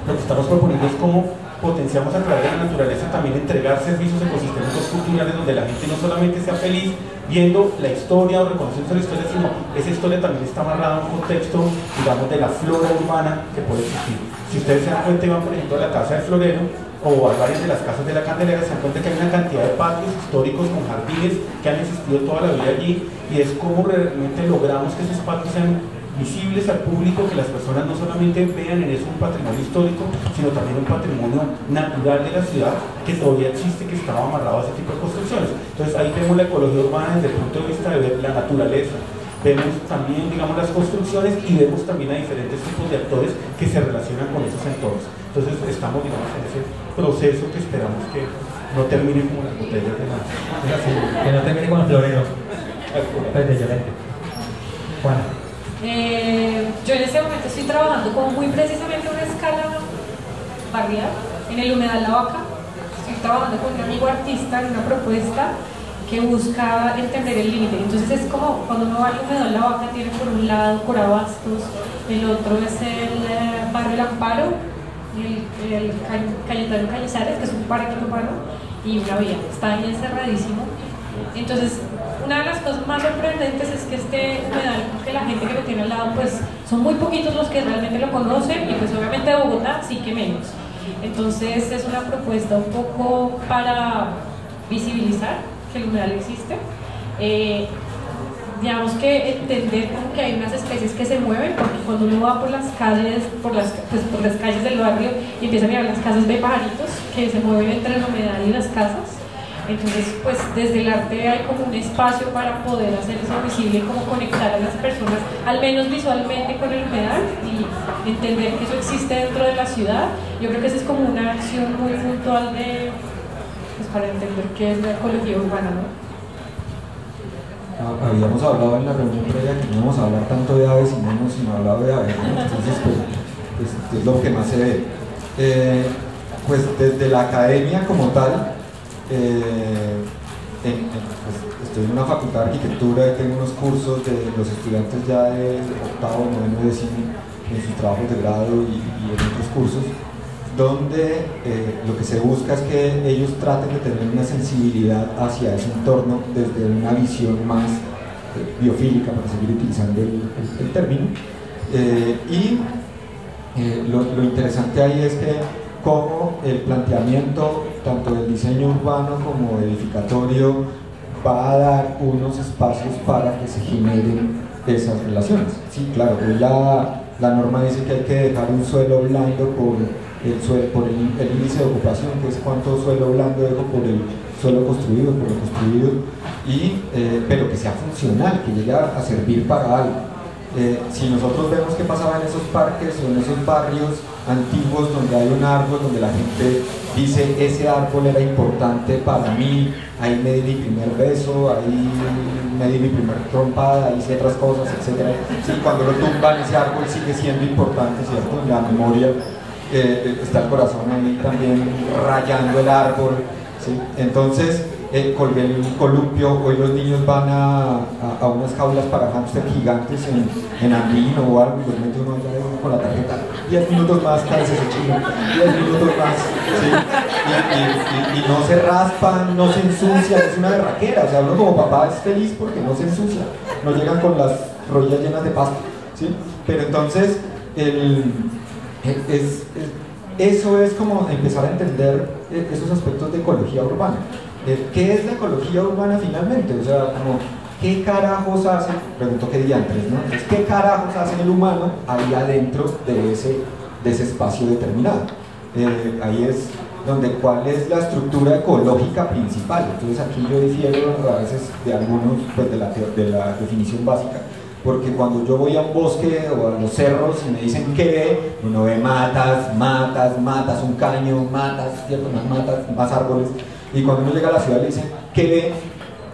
lo que estamos proponiendo es cómo potenciamos a través de la naturaleza también entregar servicios ecosistémicos culturales donde la gente no solamente sea feliz viendo la historia o reconociendo la historia, sino esa historia también está amarrada a un contexto, digamos, de la flora urbana que puede existir. Si ustedes se dan cuenta y van, por ejemplo, a la casa del florero o a varias de las casas de la Candelera, se dan cuenta que hay una cantidad de patios históricos con jardines que han existido toda la vida allí, y es cómo realmente logramos que esos patios sean visibles al público, que las personas no solamente vean en eso un patrimonio histórico, sino también un patrimonio natural de la ciudad que todavía existe, que estaba amarrado a ese tipo de construcciones. Entonces ahí vemos la ecología urbana desde el punto de vista de ver la naturaleza, vemos también, digamos, las construcciones y vemos también a diferentes tipos de actores que se relacionan con esos entornos. Entonces estamos, digamos, en ese proceso que esperamos que no termine como las botellas de la que no termine con el florero. Juana. Yo en este momento estoy trabajando como muy precisamente una escala barrial en el humedal La Vaca. Estoy trabajando con un amigo artista en una propuesta que busca entender el límite. Entonces es como cuando uno va al humedal La Vaca, tiene por un lado Corabastos, el otro es el barrio El Amparo, el Cayetano Cañizares, que es un parque urbano, y una vía. Está ahí encerradísimo. Entonces, una de las cosas más sorprendentes es que este humedal, que la gente que lo tiene al lado, pues son muy poquitos los que realmente lo conocen, y pues obviamente de Bogotá sí que menos. Entonces es una propuesta un poco para visibilizar que el humedal existe. Digamos que entender como que hay unas especies que se mueven, porque cuando uno va por las calles, por las calles del barrio y empieza a mirar las casas, ve pajaritos que se mueven entre el humedal y las casas. Entonces, pues desde el arte hay como un espacio para poder hacer eso visible y como conectar a las personas, al menos visualmente, con el humedal y entender que eso existe dentro de la ciudad. Yo creo que esa es como una acción muy puntual de, pues, para entender qué es la ecología urbana, ¿no? Habíamos hablado en la reunión previa que no íbamos a hablar tanto de aves, sino hablado de aves, ¿no? Entonces, pues, es lo que más se ve. Pues desde la academia como tal, pues, estoy en una facultad de arquitectura y tengo unos cursos de los estudiantes ya de octavo, noveno y décimo en sus trabajos de grado y en otros cursos, donde lo que se busca es que ellos traten de tener una sensibilidad hacia ese entorno desde una visión más biofílica, para seguir utilizando el término. Lo interesante ahí es que cómo el planteamiento tanto del diseño urbano como edificatorio va a dar unos espacios para que se generen esas relaciones. Sí, claro, la norma dice que hay que dejar un suelo blando por el índice de ocupación, que es cuánto suelo blando dejo por el suelo construido, por lo construido, pero que sea funcional, que llegue a servir para algo. Si nosotros vemos qué pasaba en esos parques o en esos barrios antiguos donde hay un árbol, donde la gente dice ese árbol era importante para mí, ahí me di mi primer beso, ahí me di mi primer trompada, ahí hice otras cosas, etc. Sí, cuando lo tumban, ese árbol sigue siendo importante, ¿cierto? En la memoria está el corazón ahí también rayando el árbol, ¿sí? Entonces, colgué el columpio. Hoy los niños van a unas jaulas para hámster gigantes en Andino o algo, y los mete uno allá con la tarjeta, 10 minutos más, cállese ese chino, 10 minutos más, ¿sí? Y no se raspan, no se ensucian, es una berraquera. O sea, uno como papá es feliz porque no se ensucia, no llegan con las rodillas llenas de pasto, ¿sí? Pero entonces, eso es como empezar a entender esos aspectos de ecología urbana. ¿Qué es la ecología urbana finalmente? O sea, como, ¿qué carajos hace? Pregunto qué diantres, ¿no? Entonces, ¿qué carajos hace el humano ahí adentro de ese espacio determinado? Ahí es donde cuál es la estructura ecológica principal. Entonces aquí yo difiero a veces de algunos, pues de la definición básica, porque cuando yo voy a un bosque o a los cerros y me dicen ¿qué ve? Uno ve matas, un caño, matas, ¿cierto? Más árboles. Y cuando uno llega a la ciudad le dicen ¿qué ve?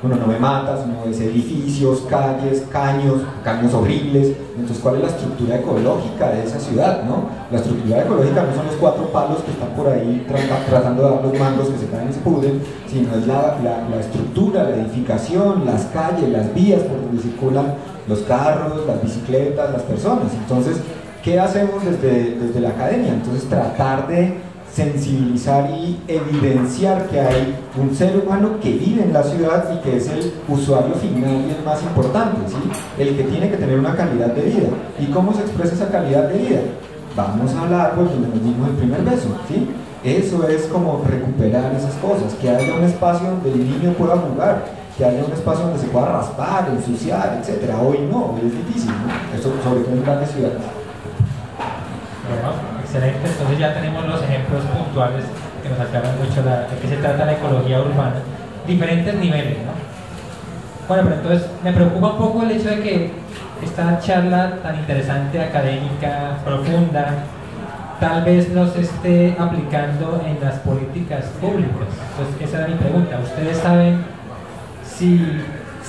Uno no ve matas, uno ve edificios, calles, caños horribles. Entonces, ¿cuál es la estructura ecológica de esa ciudad, no? La estructura ecológica no son los 4 palos que están por ahí tratando de dar los mangos que se caen y se pudren, sino es la estructura, la edificación, las calles, las vías por donde circulan los carros, las bicicletas, las personas. Entonces, ¿qué hacemos desde la academia? Entonces, tratar de sensibilizar y evidenciar que hay un ser humano que vive en la ciudad y que es el usuario final y el más importante, ¿sí? El que tiene que tener una calidad de vida. ¿Y cómo se expresa esa calidad de vida? Vamos al árbol donde nos dimos el primer beso, ¿sí? Eso es como recuperar esas cosas, que haya un espacio donde el niño pueda jugar, que haya un espacio donde se pueda raspar, ensuciar, etc. Hoy no, hoy es difícil, ¿no? Eso sobre todo en grandes ciudades. Bueno, excelente. Entonces ya tenemos los ejemplos puntuales que nos aclaran mucho de qué se trata la ecología urbana. Diferentes niveles, ¿no? Bueno, pero entonces me preocupa un poco el hecho de que esta charla tan interesante, académica, profunda, tal vez no se esté aplicando en las políticas públicas. Entonces esa era mi pregunta. ¿Ustedes saben si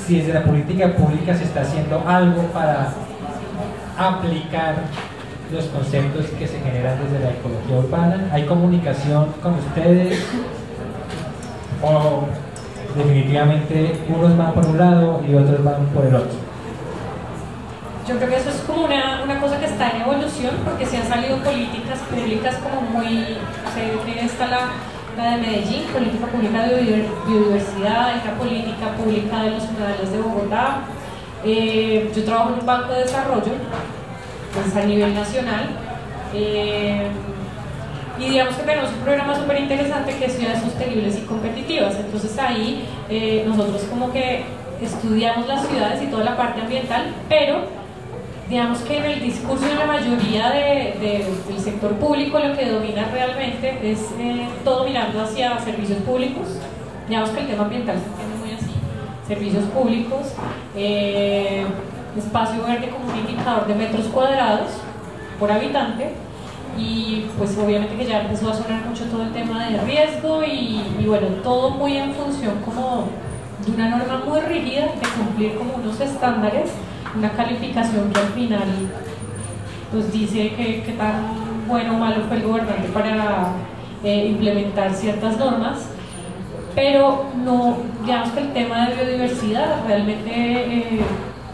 desde la política pública se está haciendo algo para aplicar los conceptos que se generan desde la ecología urbana? ¿Hay comunicación con ustedes? ¿O definitivamente unos van por un lado y otros van por el otro? Yo creo que eso es como una cosa que está en evolución, porque se han salido políticas públicas como muy... está la de Medellín, política pública de biodiversidad, la política pública de los humedales de Bogotá. Yo trabajo en un banco de desarrollo, pues a nivel nacional, y digamos que tenemos un programa súper interesante que es Ciudades Sostenibles y Competitivas. Entonces ahí nosotros como que estudiamos las ciudades y toda la parte ambiental, pero digamos que en el discurso de la mayoría del sector público lo que domina realmente es todo mirando hacia servicios públicos. Digamos que el tema ambiental se entiende muy así: servicios públicos, espacio verde como un indicador de metros cuadrados por habitante, y pues obviamente que ya empezó a sonar mucho todo el tema de riesgo y bueno, todo muy en función como de una norma muy rígida de cumplir como unos estándares, una calificación que al final pues dice que tan bueno o malo fue el gobernante para implementar ciertas normas, pero no, digamos que el tema de biodiversidad realmente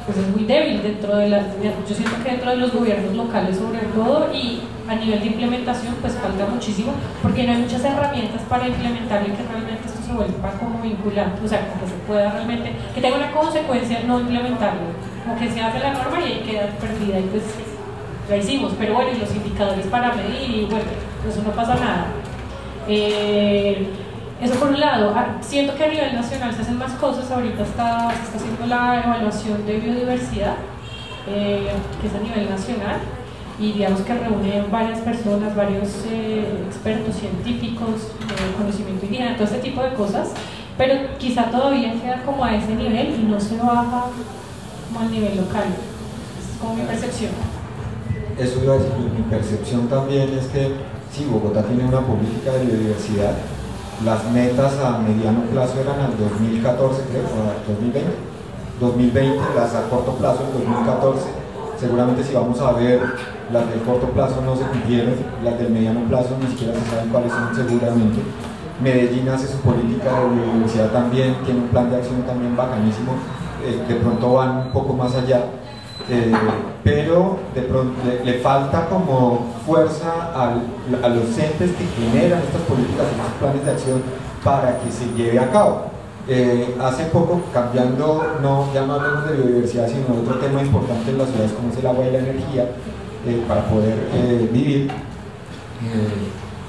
pues es muy débil dentro de yo siento que dentro de los gobiernos locales sobre todo, y a nivel de implementación pues falta muchísimo, porque no hay muchas herramientas para implementarlo y que realmente esto se vuelva como vinculante, o sea, como que se pueda realmente, que tenga una consecuencia no implementarlo, como que se hace la norma y ahí queda perdida, y pues la hicimos, pero bueno, y los indicadores para medir, y bueno, eso no pasa nada. Eso por un lado. Siento que a nivel nacional se hacen más cosas. Ahorita se está haciendo la evaluación de biodiversidad, que es a nivel nacional, y digamos que reúne varias personas, varios expertos científicos, conocimiento indígena, todo este tipo de cosas, pero quizá todavía queda como a ese nivel y no se baja como al nivel local. Es como mi percepción. eso iba a decir, mi percepción también es que sí, Bogotá tiene una política de biodiversidad. Las metas a mediano plazo eran al 2014, creo, o al 2020. 2020, las a corto plazo en 2014. Seguramente si vamos a ver, las del corto plazo no se cumplieron, las del mediano plazo ni siquiera se saben cuáles son seguramente. Medellín hace su política de biodiversidad también, tiene un plan de acción también bacanísimo, de pronto van un poco más allá. Pero de pronto le falta como fuerza a los entes que generan estas políticas y estos planes de acción para que se lleve a cabo. Hace poco, cambiando, ya no hablemos de biodiversidad, sino de otro tema importante en las ciudades como es el agua y la energía, para poder vivir,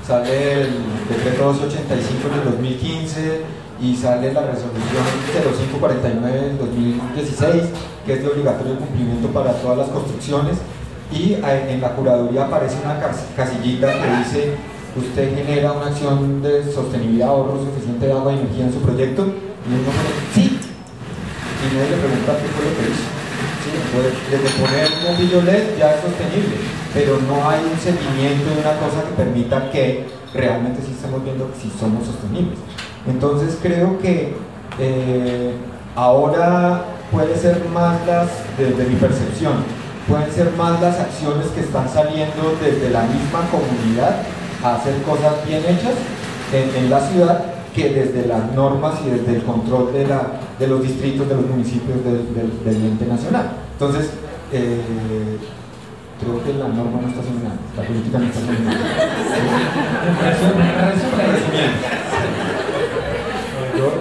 sale el decreto 285 del 2015 y sale la resolución 0549 del 2016, que es de obligatorio cumplimiento para todas las construcciones, y en la curaduría aparece una casillita que dice: usted genera una acción de sostenibilidad, ahorro suficiente de agua y energía en su proyecto, y uno pone sí, y nadie le pregunta qué fue lo que hizo. ¿Sí? Entonces, desde poner un bombillo LED ya es sostenible, pero no hay un seguimiento de una cosa que permita que realmente sí estemos viendo que sí somos sostenibles. Entonces creo que ahora puede ser más desde mi percepción, pueden ser más las acciones que están saliendo desde la misma comunidad a hacer cosas bien hechas en la ciudad, que desde las normas y desde el control de los distritos, de los municipios del ente nacional. Entonces, creo que la norma no está haciendo nada, la política no está haciendo nada.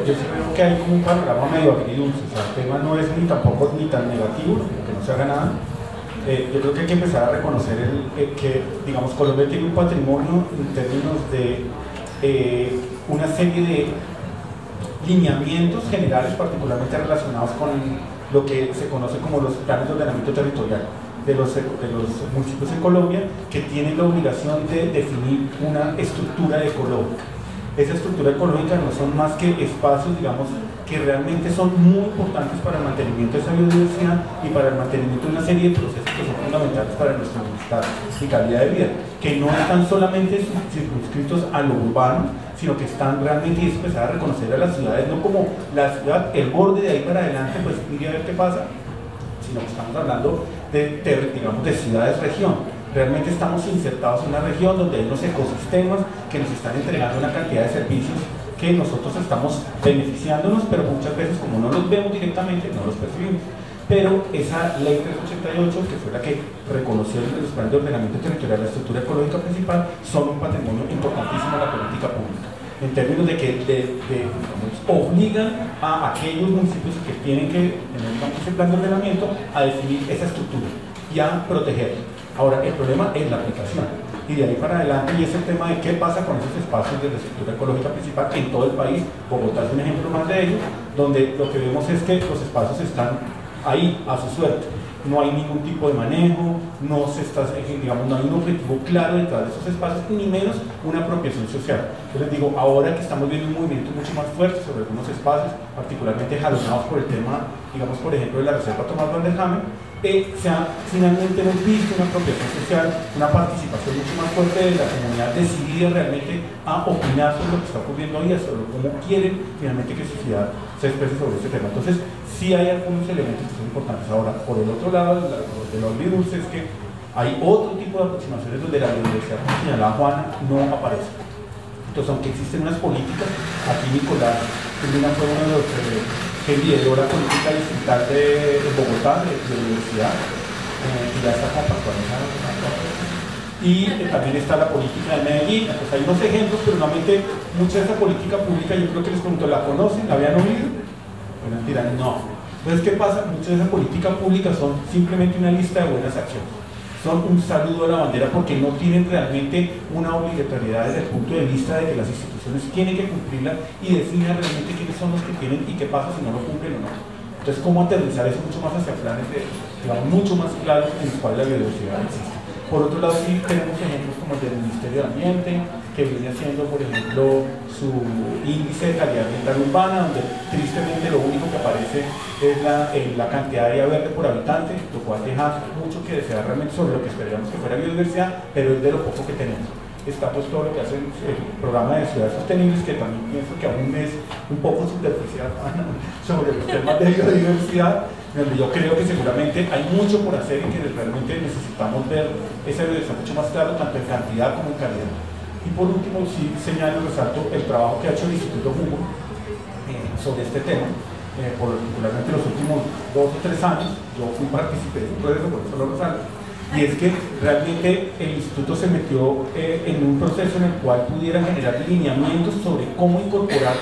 Yo sí creo que hay como un panorama medio agridulce, o sea, el tema no es ni tampoco ni tan negativo, que no se haga nada. Yo creo que hay que empezar a reconocer que, digamos, Colombia tiene un patrimonio en términos de una serie de lineamientos generales particularmente relacionados con lo que se conoce como los planes de ordenamiento territorial de los municipios en Colombia, que tienen la obligación de definir una estructura ecológica. Esa estructura ecológica no son más que espacios, digamos, que realmente son muy importantes para el mantenimiento de esa biodiversidad y para el mantenimiento de una serie de procesos que son fundamentales para nuestro bienestar y calidad de vida, que no están solamente circunscritos a lo urbano, sino que están realmente, y es empezar a reconocer a las ciudades no como la ciudad, el borde de ahí para adelante, pues mire a ver qué pasa, sino que estamos hablando digamos, de ciudades-región. Realmente estamos insertados en una región donde hay unos ecosistemas que nos están entregando una cantidad de servicios que nosotros estamos beneficiándonos, pero muchas veces como no los vemos directamente, no los percibimos. Pero esa ley 388, que fue la que reconoció en los planes de ordenamiento territorial la estructura ecológica principal, son un patrimonio importantísimo de la política pública, en términos de que digamos, obligan a aquellos municipios que tienen que tener ese plan de ordenamiento a definir esa estructura y a protegerla. Ahora, el problema es la aplicación, y de ahí para adelante, y es el tema de qué pasa con esos espacios de la estructura ecológica principal en todo el país. Bogotá es un ejemplo más de ello, donde lo que vemos es que los espacios están ahí a su suerte. No hay ningún tipo de manejo, no hay un objetivo claro detrás de esos espacios, ni menos una apropiación social. Yo les digo, ahora que estamos viendo un movimiento mucho más fuerte sobre algunos espacios, particularmente jalonados por el tema, digamos, por ejemplo, de la Reserva Tomás Van der Hamen, finalmente hemos visto una apropiación social, una participación mucho más fuerte de la comunidad decidida realmente a opinar sobre lo que está ocurriendo hoy, sobre cómo quieren finalmente que su ciudad se exprese sobre este tema. Entonces, sí hay algunos elementos que son importantes. Ahora, por el otro lado, de lo agridulce es que hay otro tipo de aproximaciones donde la biodiversidad, como señalaba Juana, no aparece. Entonces, aunque existen unas políticas, aquí Nicolás Urbina fue uno de los que lideró la política distrital de Bogotá, de biodiversidad, y ya está compactuada. Y también está la política de Medellín. Pues hay unos ejemplos, pero normalmente mucha de esa política pública, yo creo que les pregunto, ¿la conocen? ¿La habían oído? Bueno, dirán, no. Entonces, ¿qué pasa? Mucha de esa política pública son simplemente una lista de buenas acciones. Son un saludo a la bandera porque no tienen realmente una obligatoriedad desde el punto de vista de que las instituciones tienen que cumplirla y definan realmente quiénes son los que tienen y qué pasa si no lo cumplen o no. Entonces, ¿cómo aterrizar eso mucho más hacia planes mucho más claros en los cuales la biodiversidad existe? Por otro lado, sí tenemos ejemplos como el del Ministerio de Ambiente, que viene haciendo, por ejemplo, su índice de calidad ambiental urbana, donde tristemente lo único que aparece es la cantidad de área verde por habitante, lo cual deja mucho que desear realmente sobre lo que esperaríamos que fuera biodiversidad, pero es de lo poco que tenemos. Está pues todo lo que hace el programa de ciudades sostenibles, que también pienso que aún es un poco superficial sobre los temas de biodiversidad, donde yo creo que seguramente hay mucho por hacer y que realmente necesitamos ver esa biodiversidad mucho más claro, tanto en cantidad como en calidad. Y por último, sí señalo y resalto el trabajo que ha hecho el Instituto Humboldt sobre este tema, particularmente los últimos 2 o 3 años. Yo participé de un proceso, por eso lo resalto. Y es que realmente el instituto se metió en un proceso en el cual pudiera generar lineamientos sobre cómo incorporar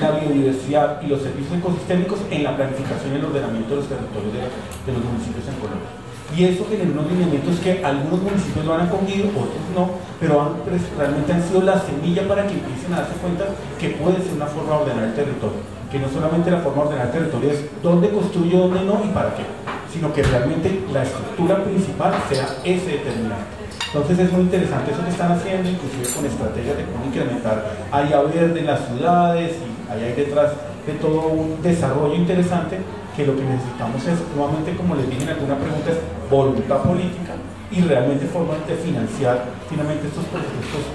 la biodiversidad y los servicios ecosistémicos en la planificación y el ordenamiento de los territorios de los municipios en Colombia. Y eso generó unos lineamientos que algunos municipios lo han acogido, otros no, pero realmente han sido la semilla para que empiecen a darse cuenta que puede ser una forma de ordenar el territorio, que no solamente la forma de ordenar el territorio es dónde construyo, dónde no y para qué, sino que realmente la estructura principal sea ese determinante. Entonces es muy interesante eso que están haciendo, inclusive con estrategias de cómo incrementar área verde en las ciudades, y ahí hay detrás de todo un desarrollo interesante, que lo que necesitamos es, nuevamente como les dije en alguna pregunta, es voluntad política y realmente formas de financiar finalmente estos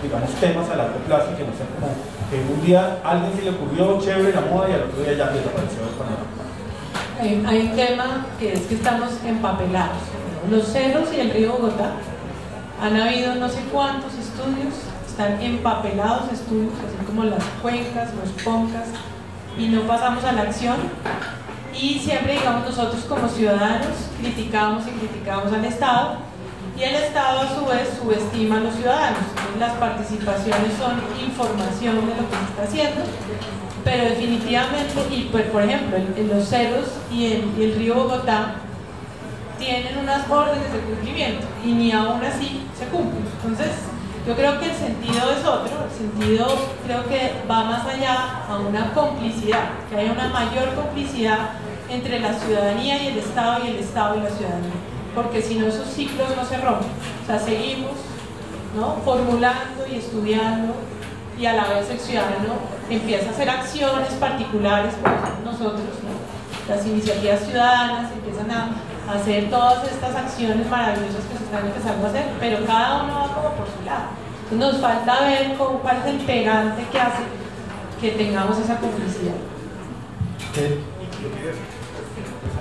digamos, temas a largo plazo, que no sean como que un día a alguien se le ocurrió chévere la moda y al otro día ya desapareció el panorama. Hay un tema que es que estamos empapelados. Los cerros y el río Bogotá, han habido no sé cuántos estudios, están empapelados estudios, así como las cuencas, los concas, y no pasamos a la acción. Y siempre, digamos, nosotros como ciudadanos criticamos y criticamos al Estado, y el Estado a su vez subestima a los ciudadanos. Entonces, las participaciones son información de lo que se está haciendo, pero definitivamente, y pues, por ejemplo, en los cerros y el río Bogotá tienen unas órdenes de cumplimiento y ni aún así se cumplen. Entonces, yo creo que el sentido es otro, el sentido creo que va más allá a una complicidad, que haya una mayor complicidad entre la ciudadanía y el Estado y la ciudadanía, porque si no esos ciclos no se rompen, o sea, seguimos, ¿no?, formulando y estudiando, y a la vez el ciudadano empieza a hacer acciones particulares, por ejemplo nosotros, ¿no?, las iniciativas ciudadanas empiezan a hacer todas estas acciones maravillosas que se están empezando a hacer, pero cada uno va como por su lado. Entonces nos falta ver cuál es el pegante que hace que tengamos esa complicidad.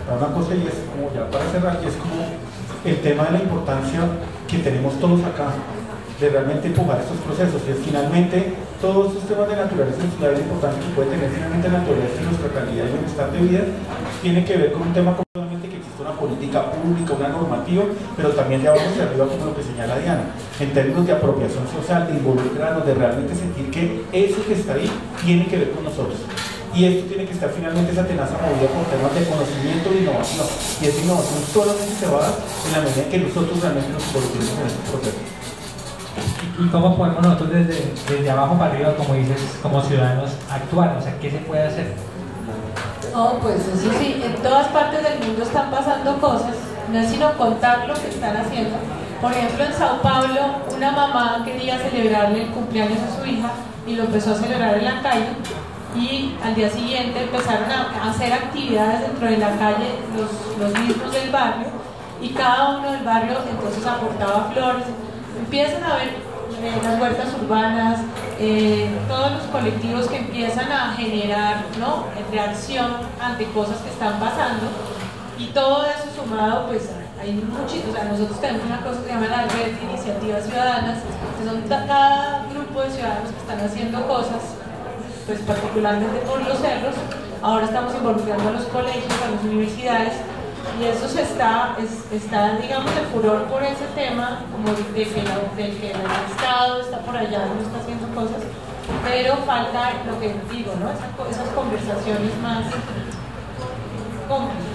Una cosa, y es como ya para cerrar, y es como el tema de la importancia que tenemos todos acá de realmente empujar estos procesos, y es finalmente todos estos temas de naturaleza en ciudades importantes que puede tener finalmente la naturaleza en nuestra calidad y bienestar de vida, tiene que ver con un tema completamente que existe una política pública, una normativa, pero también de abajo hacia arriba, como lo que señala Diana, en términos de apropiación social, de involucrarnos, de realmente sentir que eso que está ahí tiene que ver con nosotros. Y esto tiene que estar finalmente esa tenaza movida por temas de conocimiento e innovación. Y esa innovación solamente se va a dar en la medida en que nosotros realmente nos involucremos en este proceso. ¿Y cómo podemos nosotros desde abajo para arriba, como dices, como ciudadanos, actuar? O sea, ¿qué se puede hacer? No, pues eso sí, en todas partes del mundo están pasando cosas, no es sino contar lo que están haciendo. Por ejemplo, en Sao Paulo, una mamá quería celebrarle el cumpleaños a su hija y lo empezó a celebrar en la calle, y al día siguiente empezaron a hacer actividades dentro de la calle los mismos del barrio, y cada uno del barrio entonces aportaba flores. Empiezan a ver las huertas urbanas, todos los colectivos que empiezan a generar, ¿no?, reacción ante cosas que están pasando, y todo eso sumado, pues hay muchísimos. O sea, nosotros tenemos una cosa que se llama la red de iniciativas ciudadanas, que son cada grupo de ciudadanos que están haciendo cosas, pues particularmente por los cerros. Ahora estamos involucrando a los colegios, a las universidades, y eso está digamos, el furor por ese tema, como de que el Estado está por allá, no está haciendo cosas, pero falta lo que digo, ¿no?, esas conversaciones más cómplices.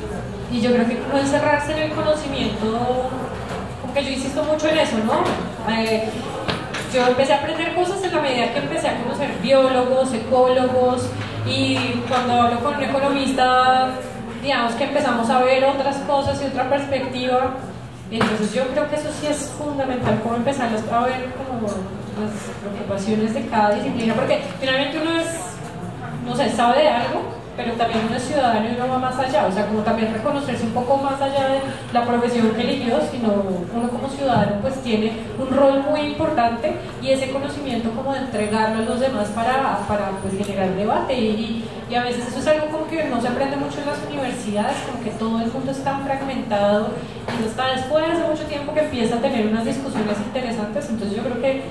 Y yo creo que no encerrarse en el conocimiento, como que yo insisto mucho en eso, ¿no? Yo empecé a aprender cosas en la medida que empecé a conocer biólogos, ecólogos, y cuando hablo con un economista, digamos que empezamos a ver otras cosas y otra perspectiva, Entonces yo creo que eso sí es fundamental, cómo empezar a ver como las preocupaciones de cada disciplina, porque finalmente uno es, no sé, sabe de algo, pero también uno es ciudadano y uno va más allá, o sea, como también reconocerse un poco más allá de la profesión que eligió, sino uno como ciudadano pues tiene un rol muy importante y ese conocimiento como de entregarlo a los demás para pues generar debate y a veces eso es algo como que no se aprende mucho en las universidades, como que todo el mundo es tan fragmentado y hasta después de mucho tiempo que empieza a tener unas discusiones interesantes, entonces yo creo que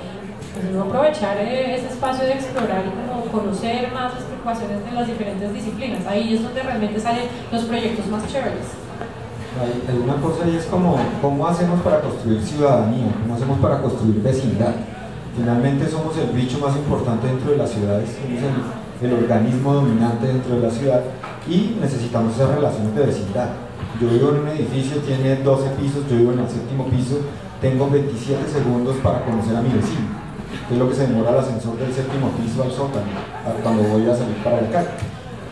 pues, uno aprovechar ese espacio de explorar y como conocer más las preocupaciones de las diferentes disciplinas. Ahí es donde realmente salen los proyectos más chéveres. Hay una cosa y es como, ¿cómo hacemos para construir ciudadanía? ¿Cómo hacemos para construir vecindad? Finalmente somos el bicho más importante dentro de las ciudades, somos el organismo dominante dentro de la ciudad y necesitamos esas relaciones de vecindad. Yo vivo en un edificio, tiene 12 pisos, yo vivo en el 7º piso, tengo 27 segundos para conocer a mi vecino. Es lo que se demora el ascensor del 7º piso al sótano, cuando voy a salir para la calle.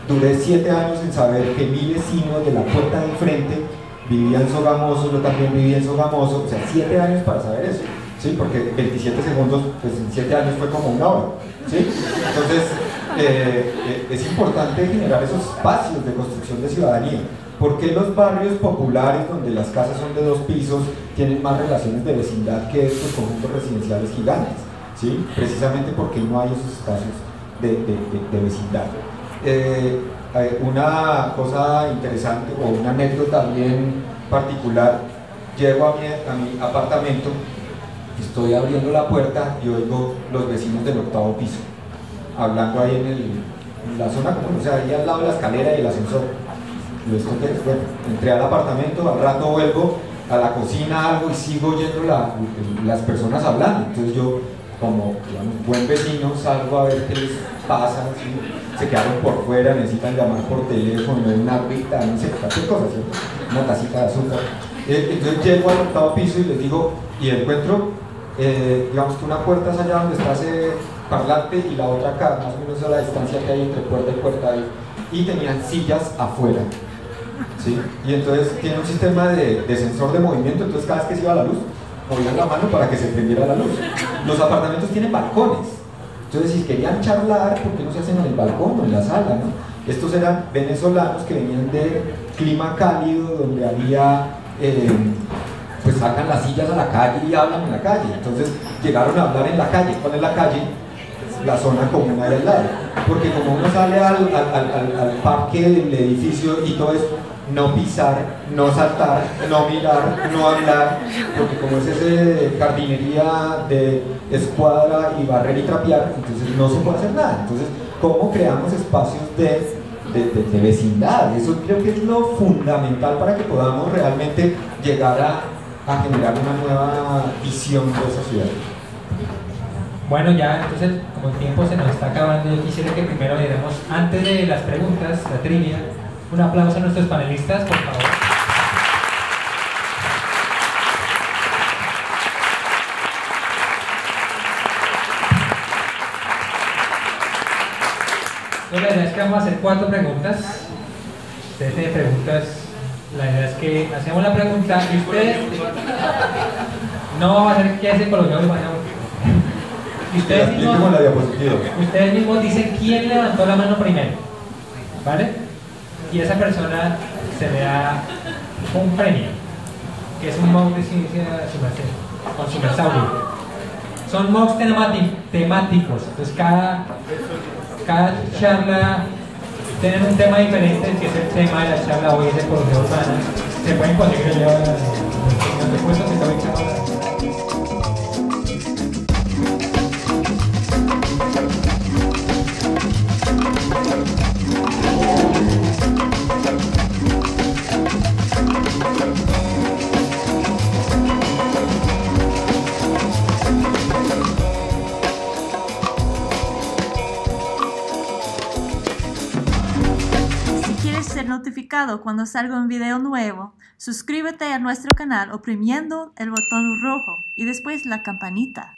Duré 7 años en saber que mi vecino de la puerta de enfrente vivía en Sogamoso, yo también vivía en Sogamoso, o sea, 7 años para saber eso, ¿sí? Porque 27 segundos, pues en 7 años fue como una hora, ¿sí? Entonces, es importante generar esos espacios de construcción de ciudadanía. ¿Por qué los barrios populares, donde las casas son de 2 pisos, tienen más relaciones de vecindad que estos conjuntos residenciales gigantes? ¿Sí? Precisamente porque no hay esos espacios de vecindad. Una cosa interesante o una anécdota bien particular, llego a mi apartamento, estoy abriendo la puerta y oigo los vecinos del 8º piso hablando ahí en la zona común, o sea, ahí al lado de la escalera y el ascensor. Bueno, entré al apartamento, al rato vuelvo a la cocina algo y sigo oyendo las personas hablando, entonces yo como digamos, buen vecino salgo a ver qué les pasa, ¿sí? Se quedaron por fuera, necesitan llamar por teléfono, una agüita, no sé, cualquier cosa, ¿cierto? Una tacita de azúcar. Entonces llego al 8º piso y les digo, y encuentro, digamos que una puerta es allá donde está ese parlante y la otra acá, más o menos a la distancia que hay entre puerta y puerta ahí, y tenían sillas afuera, ¿sí? Y entonces tiene un sistema de sensor de movimiento, entonces cada vez que se iba la luz, movían la mano para que se prendiera la luz. Los apartamentos tienen balcones, entonces si querían charlar, ¿por qué no se hacen en el balcón o en la sala, ¿no? Estos eran venezolanos que venían de clima cálido, donde había, pues sacan las sillas a la calle y hablan en la calle, entonces llegaron a hablar en la calle. ¿Cuál es la calle? La zona común ahí al lado, porque como uno sale al parque del edificio y todo eso, no pisar, no saltar, no mirar, no hablar, porque como es ese jardinería de escuadra y barrer y trapear, entonces no se puede hacer nada. Entonces, ¿cómo creamos espacios de vecindad? Eso creo que es lo fundamental para que podamos realmente llegar a generar una nueva visión de esa ciudad. Bueno, ya entonces, como el tiempo se nos está acabando, yo quisiera que primero le demos, antes de las preguntas, la trivia, un aplauso a nuestros panelistas, por favor. Bueno, la idea es que vamos a hacer 4 preguntas. Ustedes tienen preguntas. La idea es que hacemos la pregunta y ustedes no vamos a hacer qué hace colombiano. Y ustedes mismos dicen quién levantó la mano primero, ¿vale? Y esa persona se le da un premio, que es un mouse de ciencia con Sumersaurio. Son mouse temáticos, entonces cada charla tiene un tema diferente, que es el tema de la charla hoy es ecología urbana. Se pueden conseguir el los descuentos que también se notificado cuando salga un video nuevo, suscríbete a nuestro canal oprimiendo el botón rojo y después la campanita.